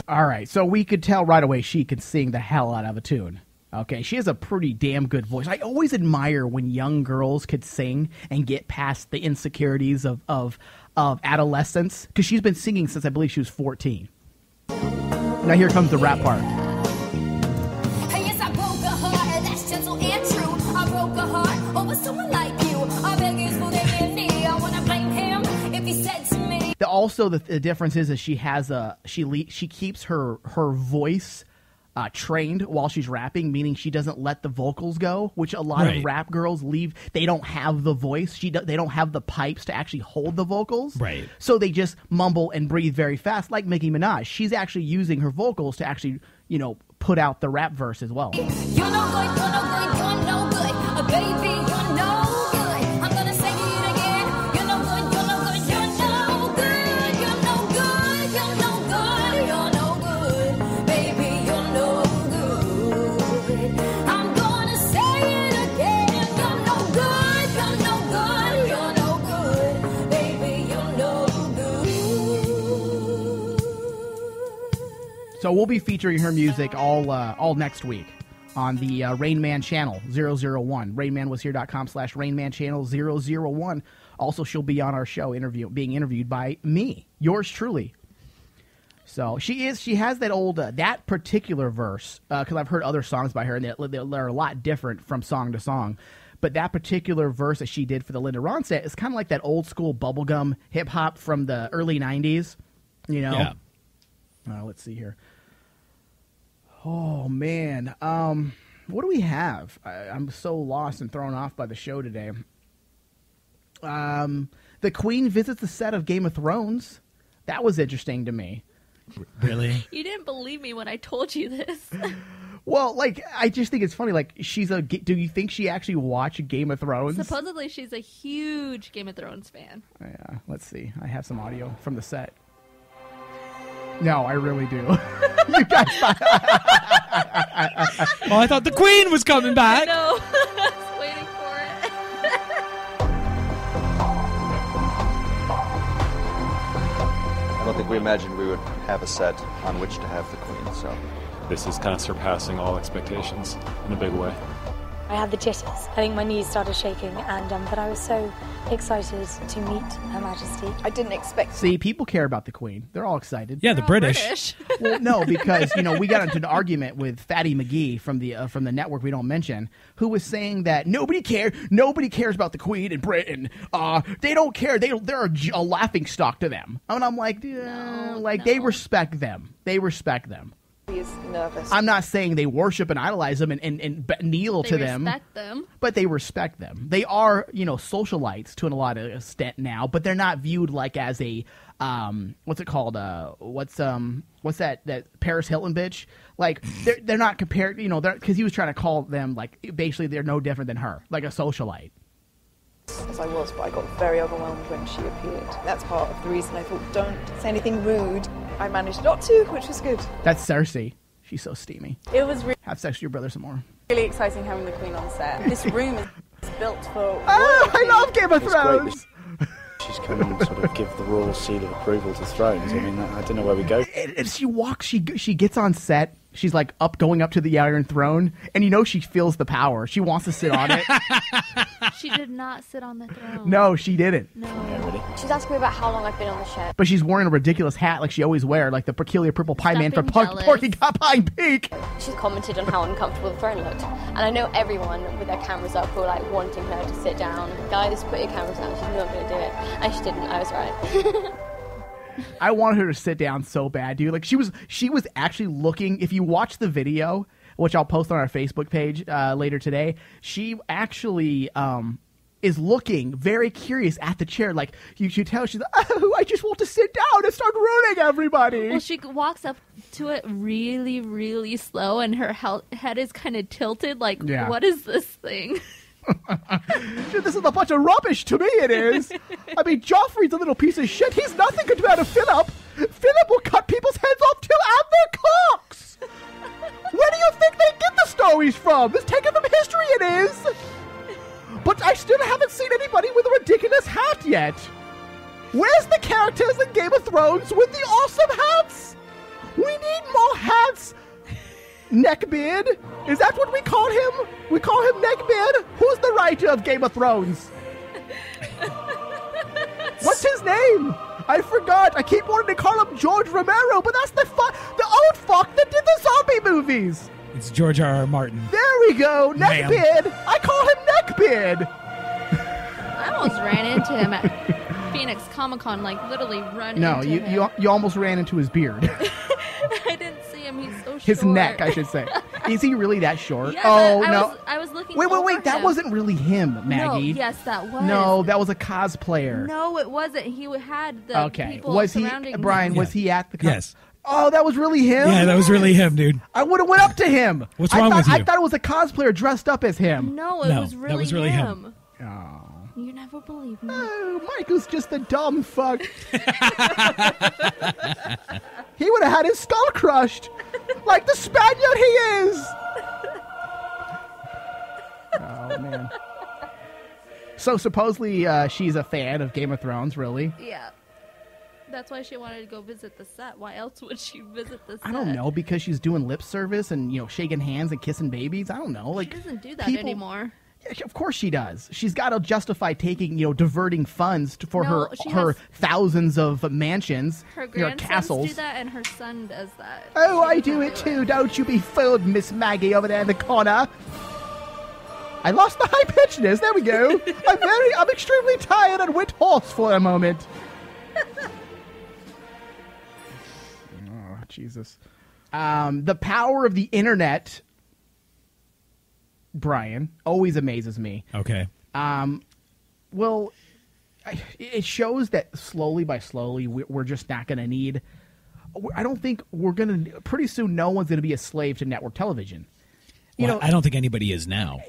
All right, so we could tell right away she can sing the hell out of a tune. Okay, she has a pretty damn good voice. I always admire when young girls could sing and get past the insecurities of adolescence, because she's been singing since I believe she was 14. Now here comes the rap part. Yes, I broke a heart, that's gentle and true. I broke a heart over someone like you. I beg his food and me. I want to blame him if he said to me. Also, the difference is she has she keeps her voice trained while she's rapping, meaning she doesn't let the vocals go, which a lot of rap girls leave. They don't have the voice. They don't have the pipes to actually hold the vocals. Right. So they just mumble and breathe very fast, like Nicki Minaj. She's actually using her vocals to actually, put out the rap verse as well. You're no good, you're no good, baby, you're no good. I'm gonna say it again. You're no good, you're no good, you're no good. You're no good, you're no good, you're no good, baby, you're no good. I'm gonna say it again. You're no good, you're no good, you're no good, baby, you're no good. So we'll be featuring her music all next week on the Rain Man channel 001. RainManWasHere.com/RainMan channel 001. Also, she'll be on our show being interviewed by me, yours truly. So she has that old that particular verse, because I've heard other songs by her and they're a lot different from song to song. But that particular verse that she did for the Linda Ronstadt is kind of like that old school bubblegum hip hop from the early 90s. Yeah. Let's see here. Oh, man. What do we have? I'm so lost and thrown off by the show today. The Queen visits the set of Game of Thrones. That was interesting to me. Really? You didn't believe me when I told you this. Well, I just think it's funny. Do you think she actually watched Game of Thrones? Supposedly she's a huge Game of Thrones fan. Yeah, let's see. I have some audio from the set. No, I really do. You guys. Well, I thought the Queen was coming back. No, I was waiting for I don't think we imagined we would have a set on which to have the Queen, so. This is kind of surpassing all expectations in a big way. I had the jitters. I think my knees started shaking, but I was so excited to meet Her Majesty. I didn't expect. See, people care about the Queen. They're all excited. Yeah, the British. Well, no, because we got into an argument with Fatty McGee from the network we don't mention, who was saying that nobody cares about the Queen in Britain. They don't care. They're a laughing stock to them. And I'm like, they respect them. They respect them. Is nervous. I'm not saying they worship and idolize them and kneel to them. They respect them. But they respect them. They are, socialites to a lot of extent now, but they're not viewed like as a, what's it called? What's that Paris Hilton bitch? Like, they're not compared, because he was trying to call them, basically they're no different than her, like a socialite. as I was, but I got very overwhelmed when she appeared. That's part of the reason I thought, don't say anything rude. I managed not to, which was good. That's Cersei. She's so steamy. It was Have sex with your brother some more. really exciting having the Queen on set. This room is built for... Oh, I love Game of Thrones! She's come and sort of give the royal seal of approval to Thrones. I mean, I don't know where we go. And she walks, she gets on set. She's like going up to the Iron Throne, and you know she feels the power. She wants to sit on it. She did not sit on the throne. No, she didn't. No. Yeah, really. She's asking me about how long I've been on the show. But she's wearing a ridiculous hat like she always wears, like the peculiar purple pie man from Porky Pine Peak. She's commented on how uncomfortable the throne looked. And I know everyone with their cameras up were like wanting her to sit down. Guys, put your cameras down. She's not going to do it. And she didn't. I was right. I wanted her to sit down so bad, dude. Like she was actually looking. If you watch the video, which I'll post on our Facebook page later today, she actually is looking very curious at the chair. Like you should tell, she's like, "Oh, I just want to sit down and start ruining everybody." Well, she walks up to it really, really slow, and her head is kind of tilted. Like, Yeah. What is this thing? Dude, this is a bunch of rubbish to me, it is. I mean, Joffrey's a little piece of shit. He's nothing compared to Philip. Philip will cut people's heads off till at their cocks. Where do you think they get the stories from? It's taken from history, it is. But I still haven't seen anybody with a ridiculous hat yet. Where's the characters in Game of Thrones with the awesome hats? We need more hats. Neckbeard? Is that what we call him? We call him Neckbeard? Who's the writer of Game of Thrones? What's his name? I forgot. I keep wanting to call him George Romero, but that's the old fuck that did the zombie movies. It's George R.R. Martin. There we go. Neckbeard. I call him Neckbeard. I almost ran into him at Phoenix Comic-Con, like literally run No, into him. you almost ran into his beard. I didn't see him. He's so short. His neck, I should say. Is he really that short? Yeah, oh, but no. I was looking Wait. over That him. wasn't really him, Maggie. No, yes, that was. No, that was a cosplayer. No, it wasn't. He had the people Was he, surrounding Brian, him. was he at the Yes. Oh, that was really him? Yeah, that was really him, dude. I would have went up to him. What's wrong with you? I thought it was a cosplayer dressed up as him. No, it was really, that was really him. Oh. You never believe me. Oh, Michael's just a dumb fuck. He would have had his skull crushed. Like the Spaniard he is. Oh, man. So supposedly she's a fan of Game of Thrones, really? Yeah. That's why she wanted to go visit the set. Why else would she visit the set? I don't know, because she's doing lip service and, shaking hands and kissing babies. I don't know. Like, She doesn't do that people- anymore. Yeah, of course she does. She's got to justify taking, diverting funds for No, she her has- thousands of mansions, Her grandsons castles. do that, and her son does that. Oh, I do it too. Don't you be fooled, Miss Maggie over there in the corner. I lost the high pitchness. There we go. I'm extremely tired and went hoarse for a moment. Oh, Jesus. The power of the internet, Brian, always amazes me. Okay. Well, it shows that slowly by slowly we're just not going to need. I don't think we're going to. Pretty soon, no one's going to be a slave to network television. I don't think anybody is now.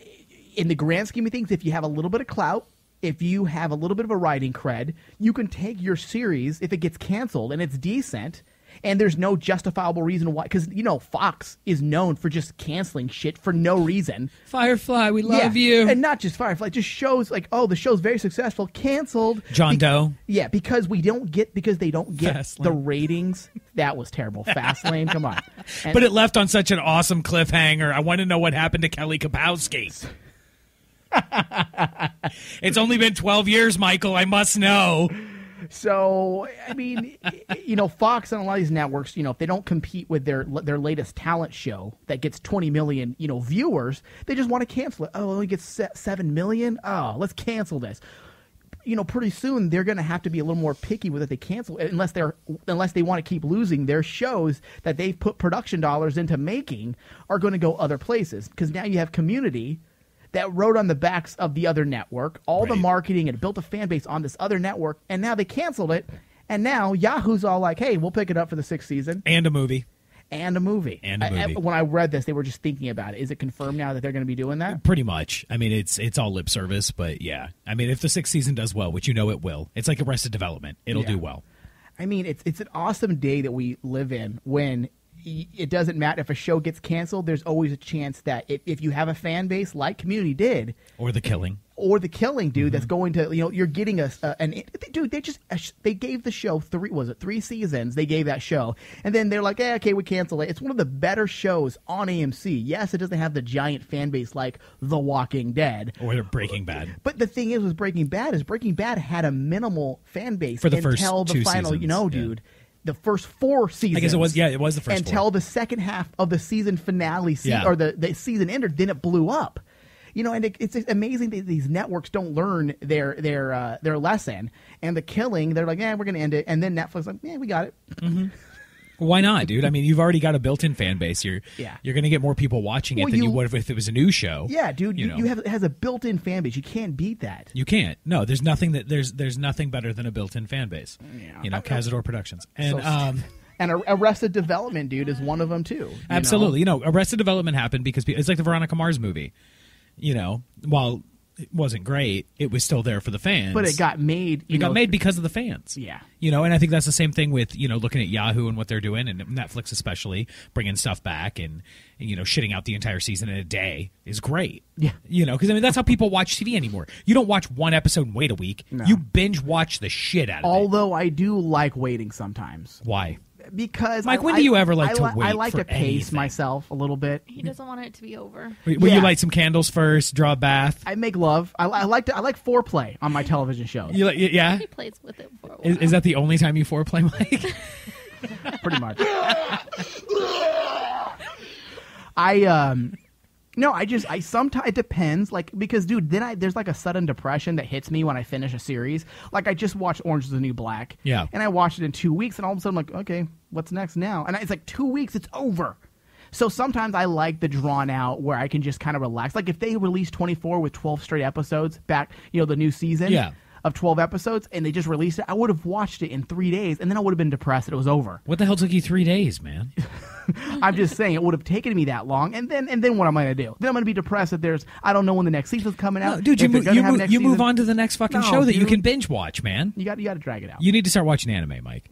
In the grand scheme of things, if you have a little bit of clout, if you have a little bit of a writing cred, you can take your series if it gets canceled and it's decent. And there's no justifiable reason why, because, Fox is known for just canceling shit for no reason. Firefly, we love you. And not just Firefly, just shows like, oh, the show's very successful, canceled. John Doe. Yeah, because they don't get Fastlane. the ratings. That was terrible. Fastlane, come on. And, But it left on such an awesome cliffhanger. I want to know what happened to Kelly Kapowski. It's only been 12 years, Michael. I must know. So, I mean, Fox and a lot of these networks, if they don't compete with their latest talent show that gets 20 million, viewers, they just want to cancel it. Oh, it only gets 7 million? Oh, let's cancel this. Pretty soon they're going to have to be a little more picky with it. They cancel it unless they want to keep losing their shows that they've put production dollars into making are going to go other places. Because now you have Community that rode on the backs of the other network, all the marketing, and built a fan base on this other network, and now they canceled it, and now Yahoo's all like, hey, we'll pick it up for the 6th season. And a movie. And a movie. When I read this, they were just thinking about it. Is it confirmed now that they're going to be doing that? Pretty much. I mean, it's all lip service, but yeah. I mean, if the 6th season does well, which you know it will, it's like Arrested Development. It'll do well. I mean, it's an awesome day that we live in when it doesn't matter if a show gets canceled. There's always a chance that if you have a fan base like Community did, or The Killing, dude, that's going to, you're getting they gave the show 3 seasons. They gave that show, and then they're like, okay, we cancel it. It's one of the better shows on AMC. Yes, it doesn't have the giant fan base like The Walking Dead or Breaking Bad. But the thing is with Breaking Bad had a minimal fan base for the first until the 2 final, seasons. Dude. The first 4 seasons. I guess it was. Yeah, it was the first. Until 4. the second half of the season finale, or the season ended, then it blew up. And it's amazing that these networks don't learn their lesson. And The Killing, they're like, we're going to end it. And then Netflix like, we got it. Mm-hmm. Why not, dude? I mean, you've already got a built-in fan base. You're going to get more people watching it than you would if it was a new show. Yeah, dude. It has a built-in fan base. You can't beat that. You can't. No, there's nothing better than a built-in fan base. Yeah. Cazador Productions. And and Arrested Development, dude, is one of them too. Absolutely. Arrested Development happened because it's like the Veronica Mars movie. While it wasn't great, it was still there for the fans. But it got made. It got made because of the fans. Yeah. And I think that's the same thing with, looking at Yahoo and what they're doing, and Netflix especially, bringing stuff back and shitting out the entire season in a day is great. Yeah. Because, that's how people watch TV anymore. You don't watch one episode and wait a week. No. You binge watch the shit out of it. Although I do like waiting sometimes. Why? Because Mike, when do you ever like to wait? I like for to pace anything? myself a little bit. He doesn't want it to be over. Will you light some candles first? Draw a bath? I make love. I like foreplay on my television shows. Yeah. He plays with it for a while. Is that the only time you foreplay, Mike? Pretty much. I sometimes it depends, because dude, then there's like a sudden depression that hits me when I finish a series. Like I just watched Orange is the New Black. Yeah. And I watched it in 2 weeks, and all of a sudden I'm like, okay, what's next now? And it's like 2 weeks, it's over. So sometimes I like the drawn out where I can just kind of relax. Like if they released 24 with 12 straight episodes back, the new season of 12 episodes, and they just released it, I would have watched it in 3 days, and then I would have been depressed that it was over. What the hell took you 3 days, man? I'm just saying it would have taken me that long, and then what am I going to do? Then I'm going to be depressed that I don't know when the next season's coming out. No, dude, you move on to the next fucking show that you can binge watch, man. You got to drag it out. You need to start watching anime, Mike.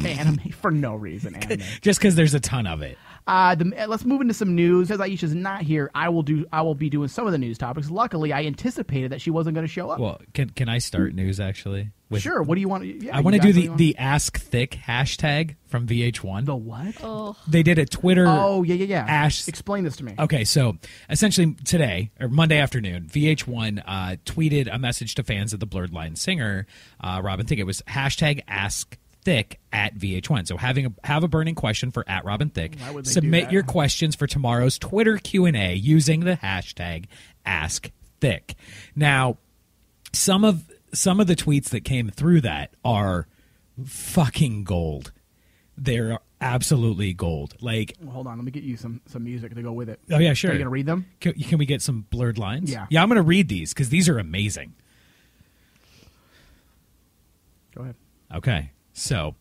Anime for no reason. Anime. Just because there's a ton of it. Let's move into some news. As Aisha's not here, I will be doing some of the news topics. Luckily, I anticipated that she wasn't going to show up. Well, can I start news actually? Sure. What do you want? Yeah, I want to do the Ask Thicke hashtag from VH1. The what? Oh. They did a Twitter. Oh yeah. Ash. Explain this to me. Okay, so essentially today or Monday afternoon, VH1 tweeted a message to fans of the Blurred Line singer, Robin Thicke. It was hashtag Ask Thicke at VH1. So have a burning question for at Robin Thicke. Submit your questions for tomorrow's Twitter Q&A using the hashtag Ask Thicke. Now, some of the tweets that came through that are fucking gold. They're absolutely gold. Like, well, hold on, let me get you some music to go with it. Oh yeah, sure. Are you gonna read them? Can we get some blurred lines? Yeah. I'm gonna read these because these are amazing. Go ahead. Okay. So,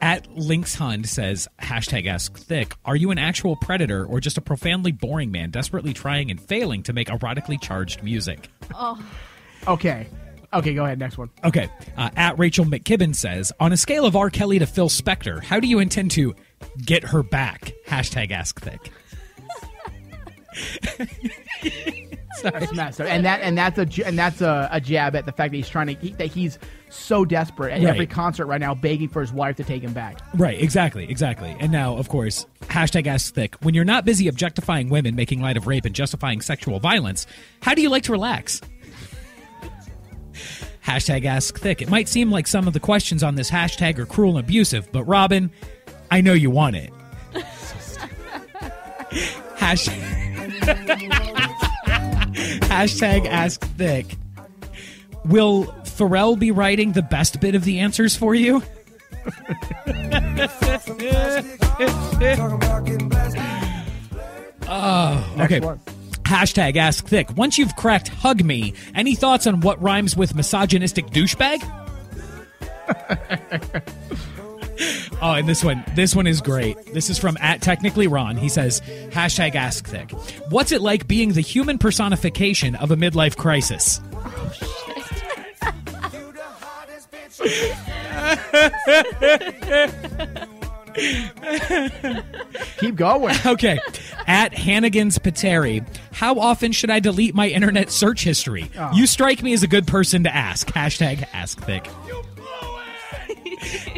at Lynx Hund says, hashtag Ask Thicke, are you an actual predator or just a profoundly boring man desperately trying and failing to make erotically charged music? Oh. Okay, go ahead. Next one. Okay. At Rachel McKibben says, on a scale of R. Kelly to Phil Spector, how do you intend to get her back? Hashtag Ask Thicke. Sorry. And that's a jab at the fact that he's trying to that he's so desperate at every concert right now, begging for his wife to take him back. Right, exactly. And now, of course, hashtag Ask Thicke. When you're not busy objectifying women, making light of rape, and justifying sexual violence, how do you like to relax? Hashtag Ask Thicke. It might seem like some of the questions on this hashtag are cruel and abusive, but Robin, I know you want it. Hashtag Ask Thicke. Will Pharrell be writing the best bit of the answers for you? Oh, okay. Hashtag Ask Thicke. Once you've cracked hug me, any thoughts on what rhymes with misogynistic douchebag? Oh, and this one is great. This is from @TechnicallyRon. He says, #AskThicke. What's it like being the human personification of a midlife crisis? Oh, shit. Keep going. Okay. @Hannigan's Pateri. How often should I delete my internet search history? Oh. You strike me as a good person to ask. #AskThicke.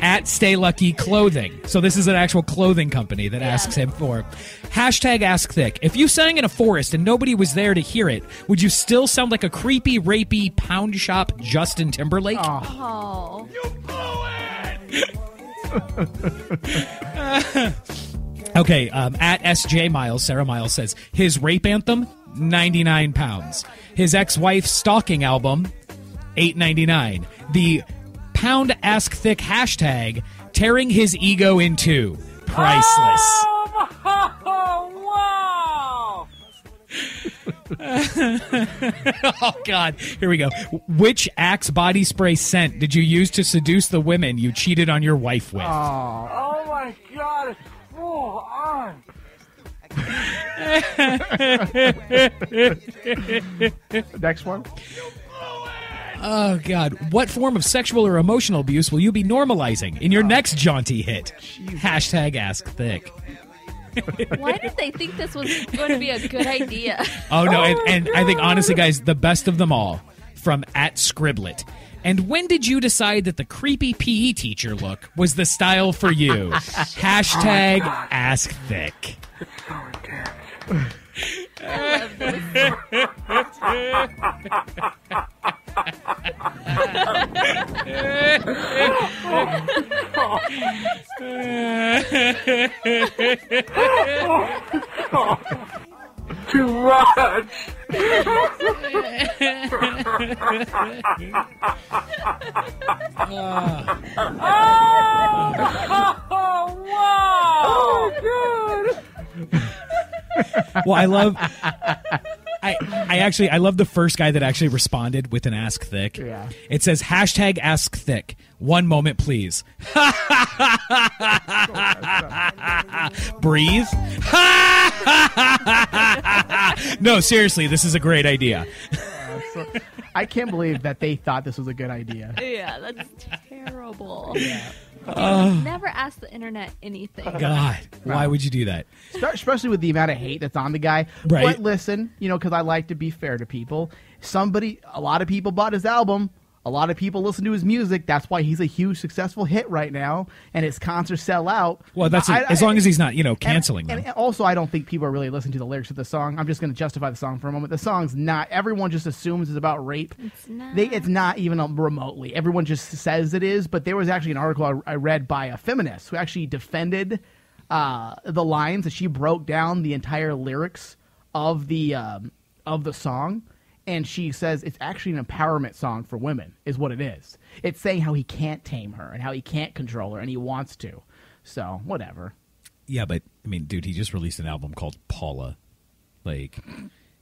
@StayLuckyClothing. So this is an actual clothing company that asks him for. #AskThicke. If you sang in a forest and nobody was there to hear it, would you still sound like a creepy, rapey, pound shop Justin Timberlake? Oh. Okay, @SJ Miles, Sarah Miles says, his rape anthem, 99 pounds. His ex-wife stalking album, $8.99. The Pound Ask Thick hashtag, tearing his ego in two. Priceless. Oh, wow! Oh, God. Here we go. Which Axe body spray scent did you use to seduce the women you cheated on your wife with? Oh, my God. Oh, Next one. Oh, God. What form of sexual or emotional abuse will you be normalizing in your next jaunty hit? #AskThicke. Why did they think this was going to be a good idea? Oh, no. And I think, honestly, guys, the best of them all from @Scriblet. And when did you decide that the creepy PE teacher look was the style for you? #AskThicke. Too much. Oh, wow! Oh, good. Well, I love I love the first guy that actually responded with an Ask Thick. Yeah. It says #Ask Thick. 1 moment, please. Breathe. No, seriously, this is a great idea. I can't believe that they thought this was a good idea. Yeah, that's terrible. Yeah. Never ask the internet anything. God, why would you do that? Especially with the amount of hate that's on the guy. Right. But listen, because I like to be fair to people. A lot of people bought his album. A lot of people listen to his music. That's why he's a huge, successful hit right now, and his concerts sell out. Well, that's as long as he's not, canceling them. And also, I don't think people are really listening to the lyrics of the song. I'm just going to justify the song for a moment. The song's not. Everyone just assumes it's about rape. It's not. It's not even remotely. Everyone just says it is. But there was actually an article I read by a feminist who actually defended the lines that she broke down the entire lyrics of the song. And she says it's actually an empowerment song for women, is what it is. It's saying how he can't tame her and how he can't control her and he wants to. So, whatever. Yeah, but, dude, he just released an album called Paula.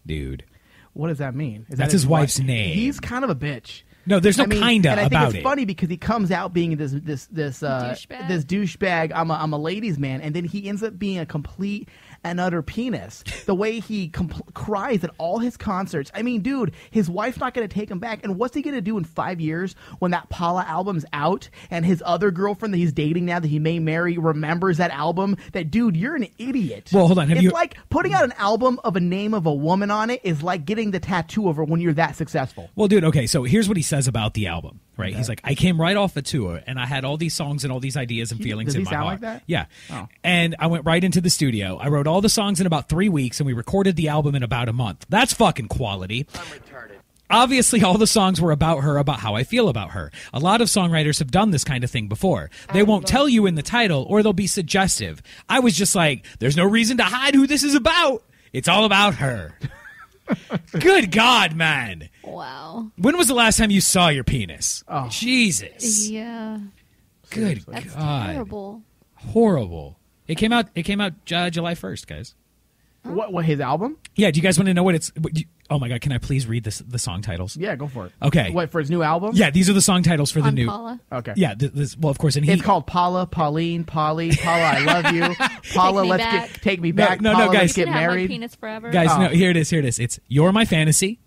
Dude. What does that mean? That's his wife's name. He's kind of a bitch. No, there's no kinda and I about think it's funny because he comes out being this douchebag. I'm a ladies' man, and then he ends up being a complete and utter penis. The way he cries at all his concerts. Dude, his wife's not going to take him back. And what's he going to do in 5 years when that Paula album's out and his other girlfriend that he's dating now that he may marry remembers that album? That, dude, you're an idiot. Well, hold on. It's like putting out an album of a name of a woman on it is like getting the tattoo over when you're that successful. Well, dude, okay, so here's what he says about the album, right? Okay. He's like, I came right off a tour, and I had all these songs and all these ideas and feelings in my heart. Does he sound like that? Yeah. Oh. And I went right into the studio. I wrote all the songs in about 3 weeks, and we recorded the album in about a month. That's fucking quality. I'm retarded. Obviously, all the songs were about her, about how I feel about her. A lot of songwriters have done this kind of thing before. They won't tell you in the title, or they'll be suggestive. I was just like, there's no reason to hide who this is about. It's all about her. Good God, man. Wow. When was the last time you saw your penis? Oh. Jesus. Yeah. Good That's God. terrible. Horrible. It came out July 1st, guys. What his album? Yeah. Do you guys want to know what it's? Oh my God! Can I please read the song titles? Yeah, go for it. Okay. What, for his new album? Yeah, these are the song titles for the new. Paula. Okay. Yeah. Well, of course, and it's called Paula, Pauline, Polly, Paula, I love you. Paula, take me back. No, Paula, guys. let's get Have my married. penis forever. Guys, no, here it is. It's You're My Fantasy,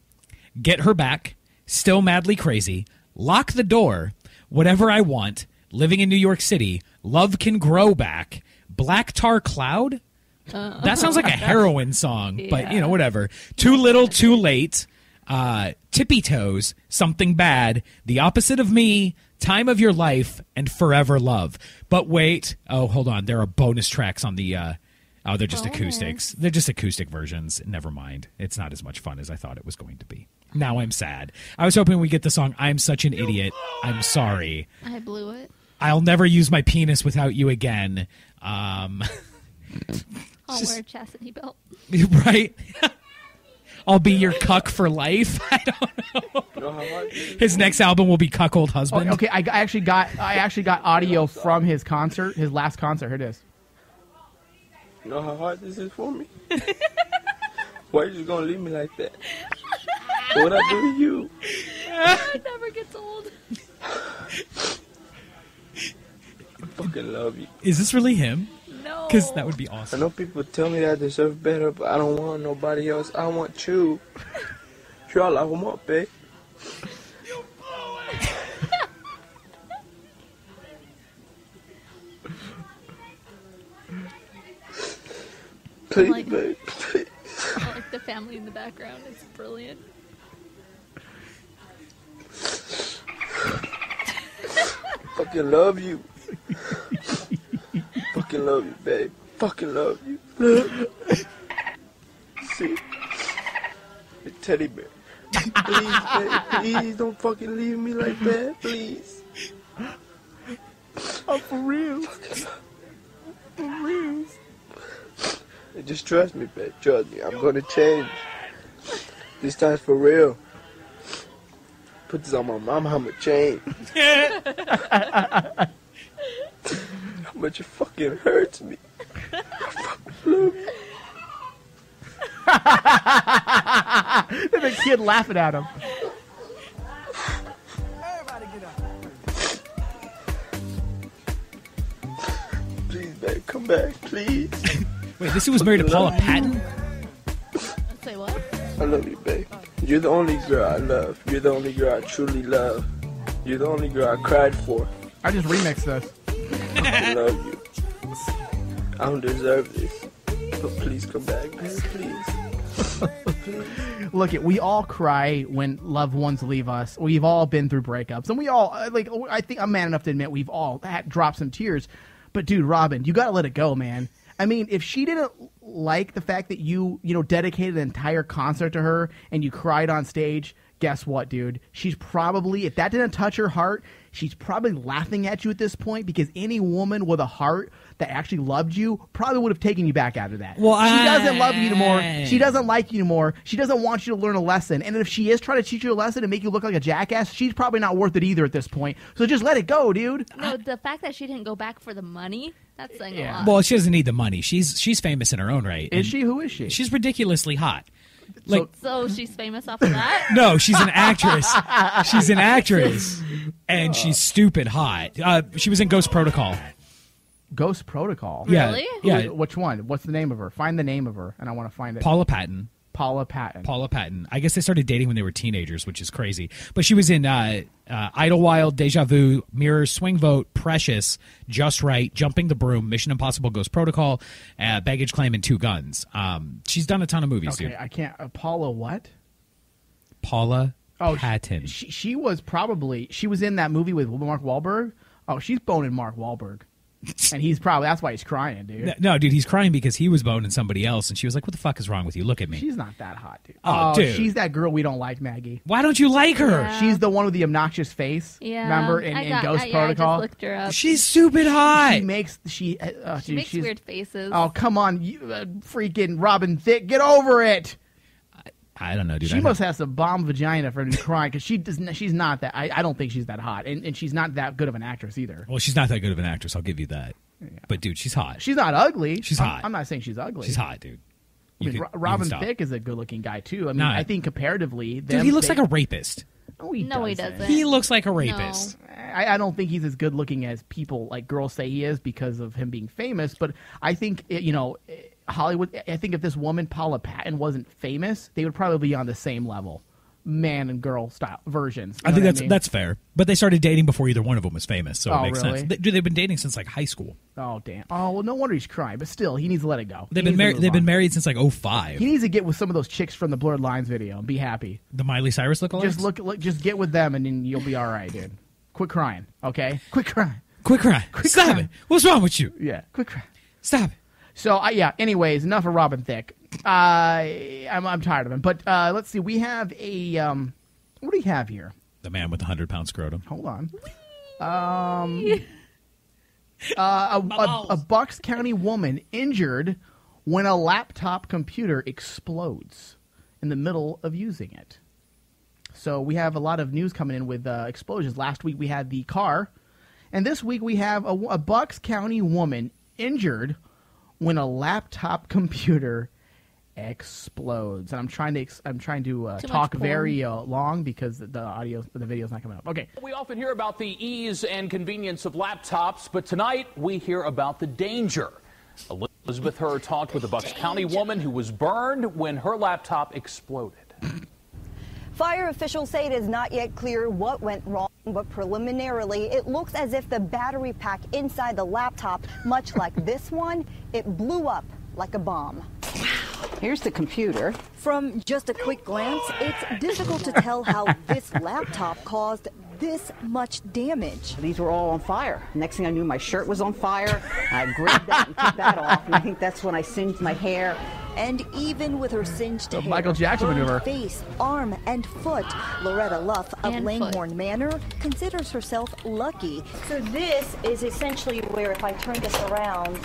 Get Her Back, Still Madly Crazy, Lock the Door, Whatever I Want, Living in New York City, Love Can Grow Back, Black Tar Cloud. That sounds like a heroin song, but whatever. Too Little, Too Late, Tippy Toes, Something Bad, The Opposite of Me, Time of Your Life, and Forever Love. But wait, hold on. There are bonus tracks on the. They're just acoustics. They're just acoustic versions. Never mind. It's not as much fun as I thought it was going to be. Now I'm sad. I was hoping we get the song I'm Such an Idiot. I'm sorry. I blew it. I'll never use my penis without you again. I'll wear a chastity belt. Right? I'll be your cuck for life. I don't know. His next album will be Cuckold Husband. Okay, I actually got audio from his concert, his last concert. Here it is. You know how hard this is for me? Why are you just gonna leave me like that? What I do to you? It never gets old. I fucking love you. Is this really him? No. Because that would be awesome. I know people tell me that I deserve better, but I don't want nobody else. I want you. You're all I want, babe. Please, babe. Please. I like the family in the background. It's brilliant. Fucking love you. Fucking love you, babe. Fucking love you. See? The teddy bear. Please, babe. Please don't fucking leave me like that. Please. I'm for real. For real. Just trust me, babe. Trust me. I'm gonna change. This time's for real. Put this on my mama, I'ma change. How much it fucking hurts me. I fucking love you. There's a kid laughing at him. Please, babe, come back, please. Wait, this was married to Paula Patton? Say what? I love you, babe. You're the only girl I love. You're the only girl I truly love. You're the only girl I cried for. I just remixed this. I love you. I don't deserve this. But please come back, babe, please. Look, we all cry when loved ones leave us. We've all been through breakups. And we all, I think I'm man enough to admit we've all had dropped some tears. But, dude, Robin, you got to let it go, man. I mean, if she didn't like the fact that you dedicated an entire concert to her and you cried on stage, guess what, dude? She's probably, if that didn't touch her heart, she's probably laughing at you at this point, because any woman with a heart that actually loved you probably would have taken you back out of that. Well, she doesn't love you anymore. She doesn't like you anymore. She doesn't want you to learn a lesson. And if she is trying to teach you a lesson and make you look like a jackass, she's probably not worth it either at this point. So just let it go, dude. No, the fact that she didn't go back for the money, that's saying a lot. Well, she doesn't need the money. She's famous in her own right. Is she? Who is she? She's ridiculously hot. So she's famous off of that? No, she's an actress. She's an actress. And she's stupid hot. She was in Ghost Protocol. Ghost Protocol? Yeah. Really? Yeah. Which one? What's the name of her? Find the name of her, and I want to find it. Paula Patton. Paula Patton. Paula Patton. I guess they started dating when they were teenagers, which is crazy. But she was in Idlewild, Deja Vu, Mirrors, Swing Vote, Precious, Just Right, Jumping the Broom, Mission Impossible, Ghost Protocol, Baggage Claim, and Two Guns. She's done a ton of movies, Okay, dude. I can't. Paula what? Paula Patton. She was probably, she was in that movie with Mark Wahlberg. Oh, she's boning Mark Wahlberg. And he's probably, that's why he's crying, dude. No, dude, he's crying because he was boning somebody else, and she was like, what the fuck is wrong with you? Look at me. She's not that hot, dude. Oh, dude. She's that girl we don't like, Maggie. Why don't you like her? Yeah. She's the one with the obnoxious face. Yeah. Remember in Ghost Protocol? I just looked her up. She's stupid hot. She makes makes weird faces. Oh, come on, you freaking Robin Thicke, get over it. I don't know, dude. She must have some bomb vagina for her to be crying, because she's not that. I don't think she's that hot, and she's not that good of an actress either. Well, she's not that good of an actress. I'll give you that. Yeah. But dude, she's hot. She's not ugly. She's hot. I'm not saying she's ugly. She's hot, dude. Robin Thicke is a good-looking guy too. I mean, I think comparatively, dude, he looks like a rapist. No, he doesn't. He looks like a rapist. No. I don't think he's as good-looking as people like girls say he is because of him being famous. But I think Hollywood. I think if this woman Paula Patton wasn't famous, they would probably be on the same level, man and girl style versions. I think that's fair. But they started dating before either one of them was famous, so it makes sense. They've been dating since like high school. Oh damn! Oh well, no wonder he's crying. But still, he needs to let it go. They've been married since like 2005. He needs to get with some of those chicks from the Blurred Lines video and be happy. The Miley Cyrus lookalikes? Just get with them and then you'll be all right, dude. Quit crying, okay? Quit crying. Stop it. What's wrong with you? Yeah, quit crying. Stop it. So anyways, enough of Robin Thicke. I'm tired of him. But let's see. We have a what do we have here? The man with the 100-pound scrotum. Hold on. A Bucks County woman injured when a laptop computer explodes in the middle of using it. So we have a lot of news coming in with explosions. Last week we had the car, and this week we have a Bucks County woman injured when a laptop computer explodes. And I'm trying to talk very long because the video's not coming up. Okay. We often hear about the ease and convenience of laptops, but tonight we hear about the danger. Elizabeth Hurd talked with a Bucks County woman who was burned when her laptop exploded. Fire officials say it is not yet clear what went wrong, but preliminarily it looks as if the battery pack inside the laptop, much like this one, it blew up like a bomb. Here's the computer. From just a quick glance, it's difficult to tell how this laptop caused this much damage. These were all on fire. Next thing I knew, my shirt was on fire. I grabbed that and took that off, and I think that's when I singed my hair. And even with her singed hair, Michael Jackson burned maneuver. face, arm, and foot, Loretta Luff of Langhorne Manor considers herself lucky. So this is essentially where if I turn this around,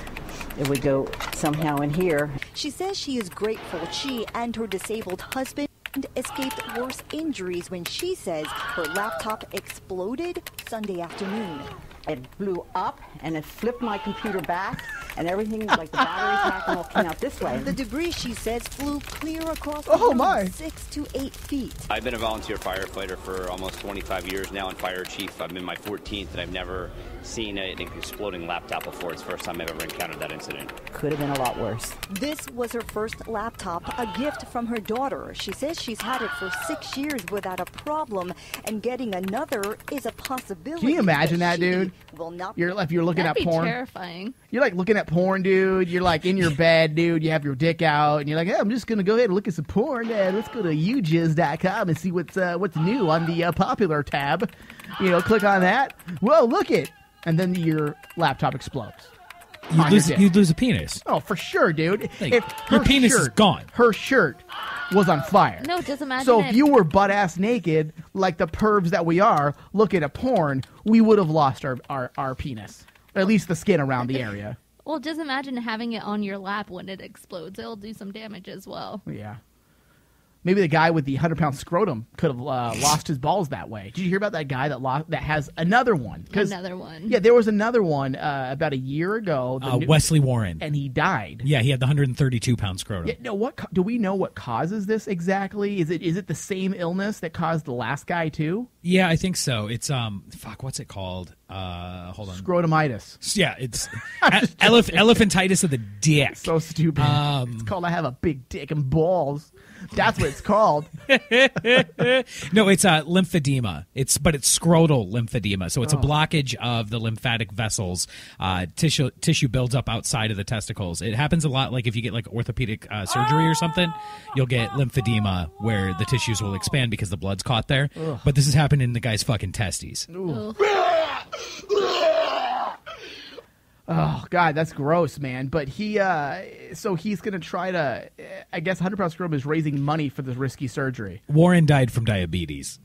it would go somehow in here. She says she is grateful she and her disabled husband escaped worse injuries when she says her laptop exploded Sunday afternoon. It blew up and it flipped my computer back and everything, like the battery pack and all came out this way. The debris, she says, flew clear across Oh, the room my. 6 to 8 feet. I've been a volunteer firefighter for almost 25 years now and fire chief. I'm in my 14th and I've never seen an exploding laptop before. It's the first time I've ever encountered that incident. Could have been a lot worse. This was her first laptop, a gift from her daughter. She says she's had it for 6 years without a problem, and getting another is a possibility. Can you imagine that, dude? If you're looking That'd at be porn, terrifying. you're like looking at porn, dude. You're like in your bed, dude. You have your dick out, and you're like, hey, I'm just gonna go ahead and look at some porn. Let's go to ujiz.com and see what's new on the popular tab. Click on that. Whoa, look it, and then your laptop explodes. You'd lose a penis. Oh, for sure, dude. Like, If your her penis is gone. Her shirt was on fire. No, just imagine So it. if you were butt-ass naked, like the pervs that we are, looking at porn, we would have lost our penis. Or at least the skin around the area. Well, just imagine having it on your lap when it explodes. It'll do some damage as well. Yeah. Maybe the guy with the 100-pound scrotum could have lost his balls that way. Did you hear about that guy that has another one? Another one. Yeah, there was another one about a year ago. Wesley Warren. And he died. Yeah, he had the 132-pound scrotum. Yeah, no, do we know what causes this exactly? Is it the same illness that caused the last guy too? Yeah, I think so. It's what's it called? Hold on. Scrotumitis. Yeah, it's elephantitis of the dick. So stupid. It's called I have a big dick and balls. That's what it's called. No, it's lymphedema. It's scrotal lymphedema. So it's a blockage of the lymphatic vessels. Tissue builds up outside of the testicles. It happens a lot. Like if you get like orthopedic surgery or something, you'll get lymphedema where the tissues will expand because the blood's caught there. Ugh. But this is happening in the guy's fucking testes. Oh, God, that's gross, man. But he's going to try to, I guess 100-pound scrotum is raising money for this risky surgery. Warren died from diabetes.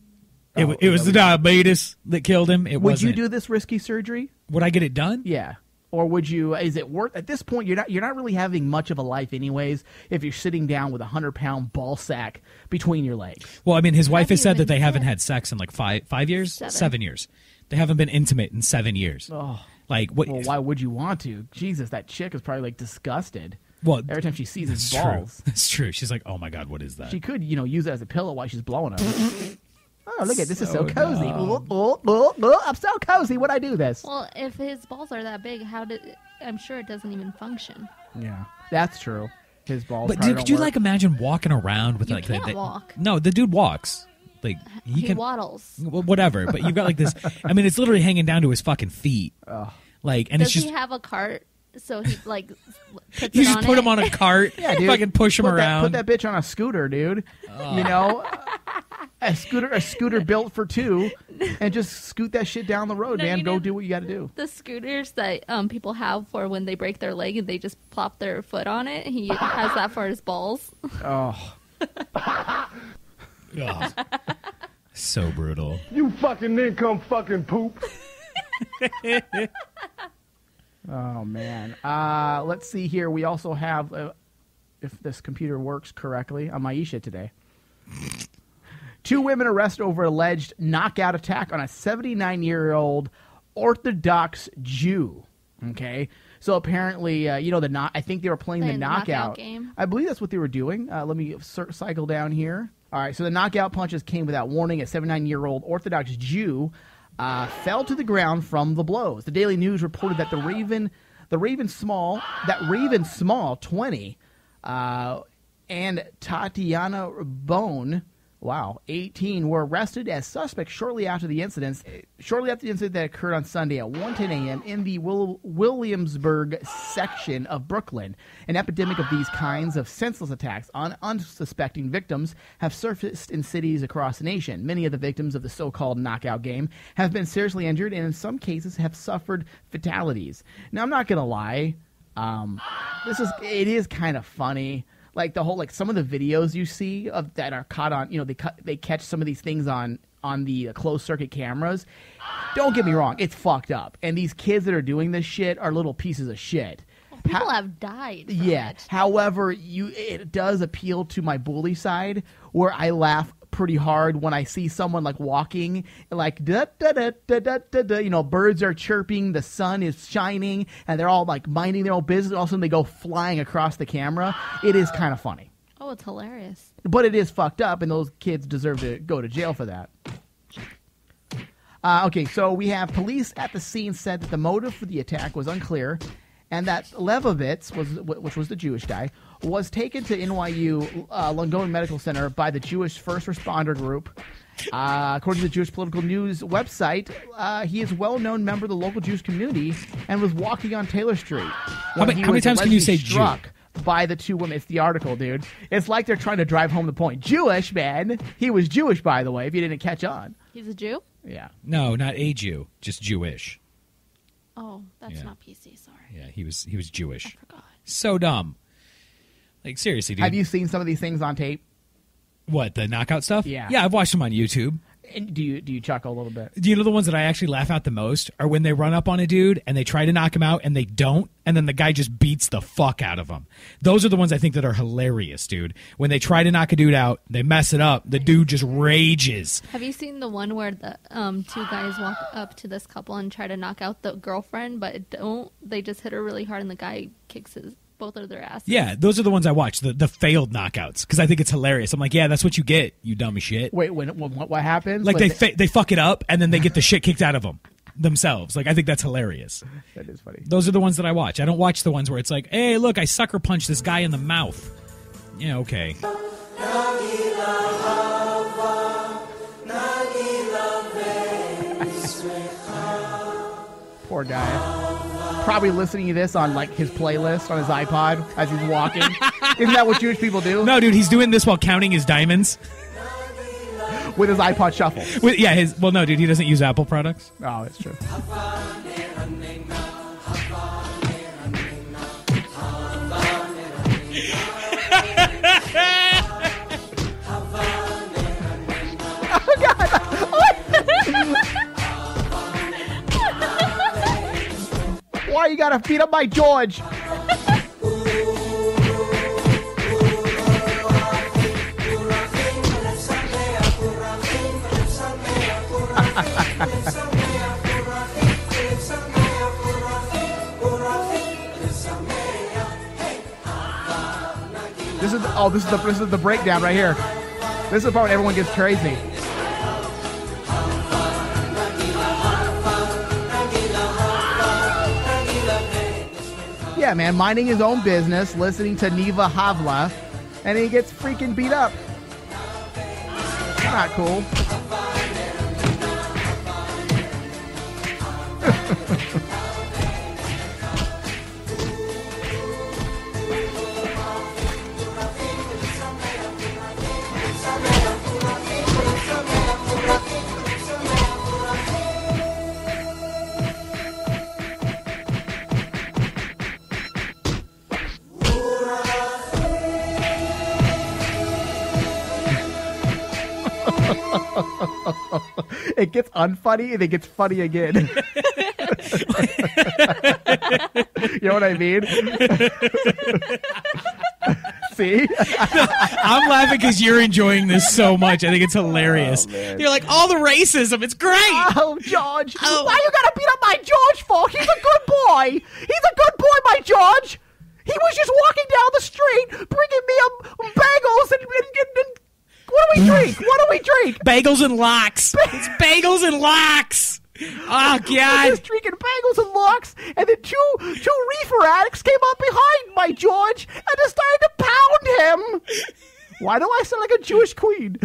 It was the diabetes that killed him. Would you do this risky surgery? Would I get it done? Yeah. Or would you, is it worth, at this point, you're not really having much of a life anyways if you're sitting down with a 100-pound ball sack between your legs. Well, I mean, his wife has said that they haven't had sex in like 5 years? 7 years. They haven't been intimate in 7 years. Oh. Like what? Well, why would you want to? Jesus, that chick is probably like disgusted. Well, every time she sees his That's balls. true. That's true. She's like, oh my God, what is that? She could, use it as a pillow while she's blowing him. Oh, look at this! Is so So cozy. dumb. I'm so cozy when I do this. Well, if his balls are that big, I'm sure it doesn't even function. Yeah, that's true. His balls. But probably dude, don't could you work. like imagine walking around with You like can't walk. No, the dude walks. Like He waddles. whatever. But you've got like this. I mean, it's literally hanging down to his fucking feet. Like, and Does it's just he have a cart? So he like puts you it just on put it? him on a cart. Yeah, dude. Fucking push him Put around. that bitch on a scooter, dude. A scooter built for two, and just scoot that shit down the road, No, man. you Go know- do what you got to do. The scooters that people have for when they break their leg and they just plop their foot on it. He has that for his balls. Oh. Ugh. So brutal. You fucking income fucking poop. Oh man. Let's see here. We also have, if this computer works correctly, on Maisha today. 2 women arrested over alleged knockout attack on a 79-year-old Orthodox Jew. Okay, so apparently, I think they were playing the knockout game. I believe that's what they were doing. Let me cycle down here. All right, so the knockout punches came without warning. A 79-year-old Orthodox Jew fell to the ground from the blows. The Daily News reported that Raven Small, 20, and Tatiana Bone, 18, were arrested as suspects shortly after the incident that occurred on Sunday at 1:10 a.m. in the Williamsburg section of Brooklyn. An epidemic of these kinds of senseless attacks on unsuspecting victims have surfaced in cities across the nation. Many of the victims of the so-called knockout game have been seriously injured and in some cases have suffered fatalities. Now, I'm not going to lie. It is kind of funny. Like the whole, some of the videos you see of that are caught on, they catch some of these things on the closed circuit cameras. Don't get me wrong, it's fucked up. And these kids that are doing this shit are little pieces of shit. People have died. From it. However, it does appeal to my bully side, where I laugh pretty hard when I see someone walking, da da da da da da da. Birds are chirping, the sun is shining, and they're all minding their own business. All of a sudden, they go flying across the camera. It is kind of funny. Oh, it's hilarious. But it is fucked up, and those kids deserve to go to jail for that. Okay, so we have police at the scene said that the motive for the attack was unclear, and that Levovitz, which was the Jewish guy, was taken to NYU Langone Medical Center by the Jewish First Responder Group. According to the Jewish Political News website, he is a well-known member of the local Jewish community and was walking on Taylor Street. How many times can you say Jew? Struck by the 2 women. It's the article, dude. It's like they're trying to drive home the point. Jewish, man. He was Jewish, by the way, if you didn't catch on. He's a Jew? Yeah. No, not a Jew, just Jewish. Oh, that's Yeah. not PC, sorry. Yeah, he was Jewish. I forgot. So dumb. Seriously, dude. Have you seen some of these things on tape? What, the knockout stuff? Yeah. Yeah, I've watched them on YouTube. And do you chuckle a little bit? Do you know the ones that I actually laugh at the most are when they run up on a dude and they try to knock him out and they don't, and then the guy just beats the fuck out of him. Those are the ones I think that are hilarious, dude. When they try to knock a dude out, they mess it up, the dude just rages. Have you seen the one where the 2 guys walk up to this couple and try to knock out the girlfriend, but they just hit her really hard and the guy kicks both of their asses? Yeah, those are the ones I watch, the failed knockouts, because I think it's hilarious. I'm like, yeah, that's what you get, you dumb as shit. Wait, what happens? Like they fuck it up and then they get the shit kicked out of them themselves. I think that's hilarious. That is funny. Those are the ones that I watch. I don't watch the ones where it's like, hey, look, I sucker punched this guy in the mouth. Yeah, okay. Poor guy. Probably listening to this on his playlist on his iPod as he's walking. Isn't that what Jewish people do? No, dude, he's doing this while counting his diamonds. With his iPod Shuffle. No, dude, he doesn't use Apple products. Oh, it's true. Oh, God. Why you gotta beat up my George? This is the breakdown right here. This is the part when everyone gets crazy. Yeah, man, minding his own business, listening to Neva Havla, and he gets freaking beat up. Not cool. It gets unfunny and it gets funny again. You know what I mean? See? I'm laughing because you're enjoying this so much. I think it's hilarious. You're like, all the racism. It's great. Oh, George. Why you gotta beat up my George for? He's a good boy. He's a good boy, my George. He was just walking down the street bringing me bagels and what do we drink? What do we drink? Bagels and lox. It's bagels and lox. Oh, God. I was drinking bagels and lox, and then two reefer addicts came up behind my George and decided to pound him. Why do I sound like a Jewish queen?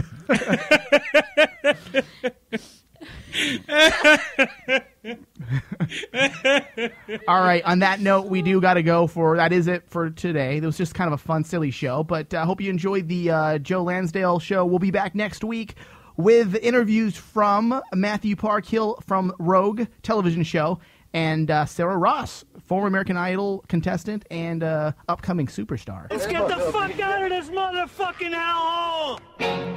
All right, on that note, we do got to go that is it for today. It was just kind of a fun, silly show, but I hope you enjoyed the Joe Lansdale show. We'll be back next week with interviews from Matthew Parkhill from Rogue television show and Sarah Ross, former American Idol contestant and upcoming superstar. Let's get the fuck out of this motherfucking hellhole!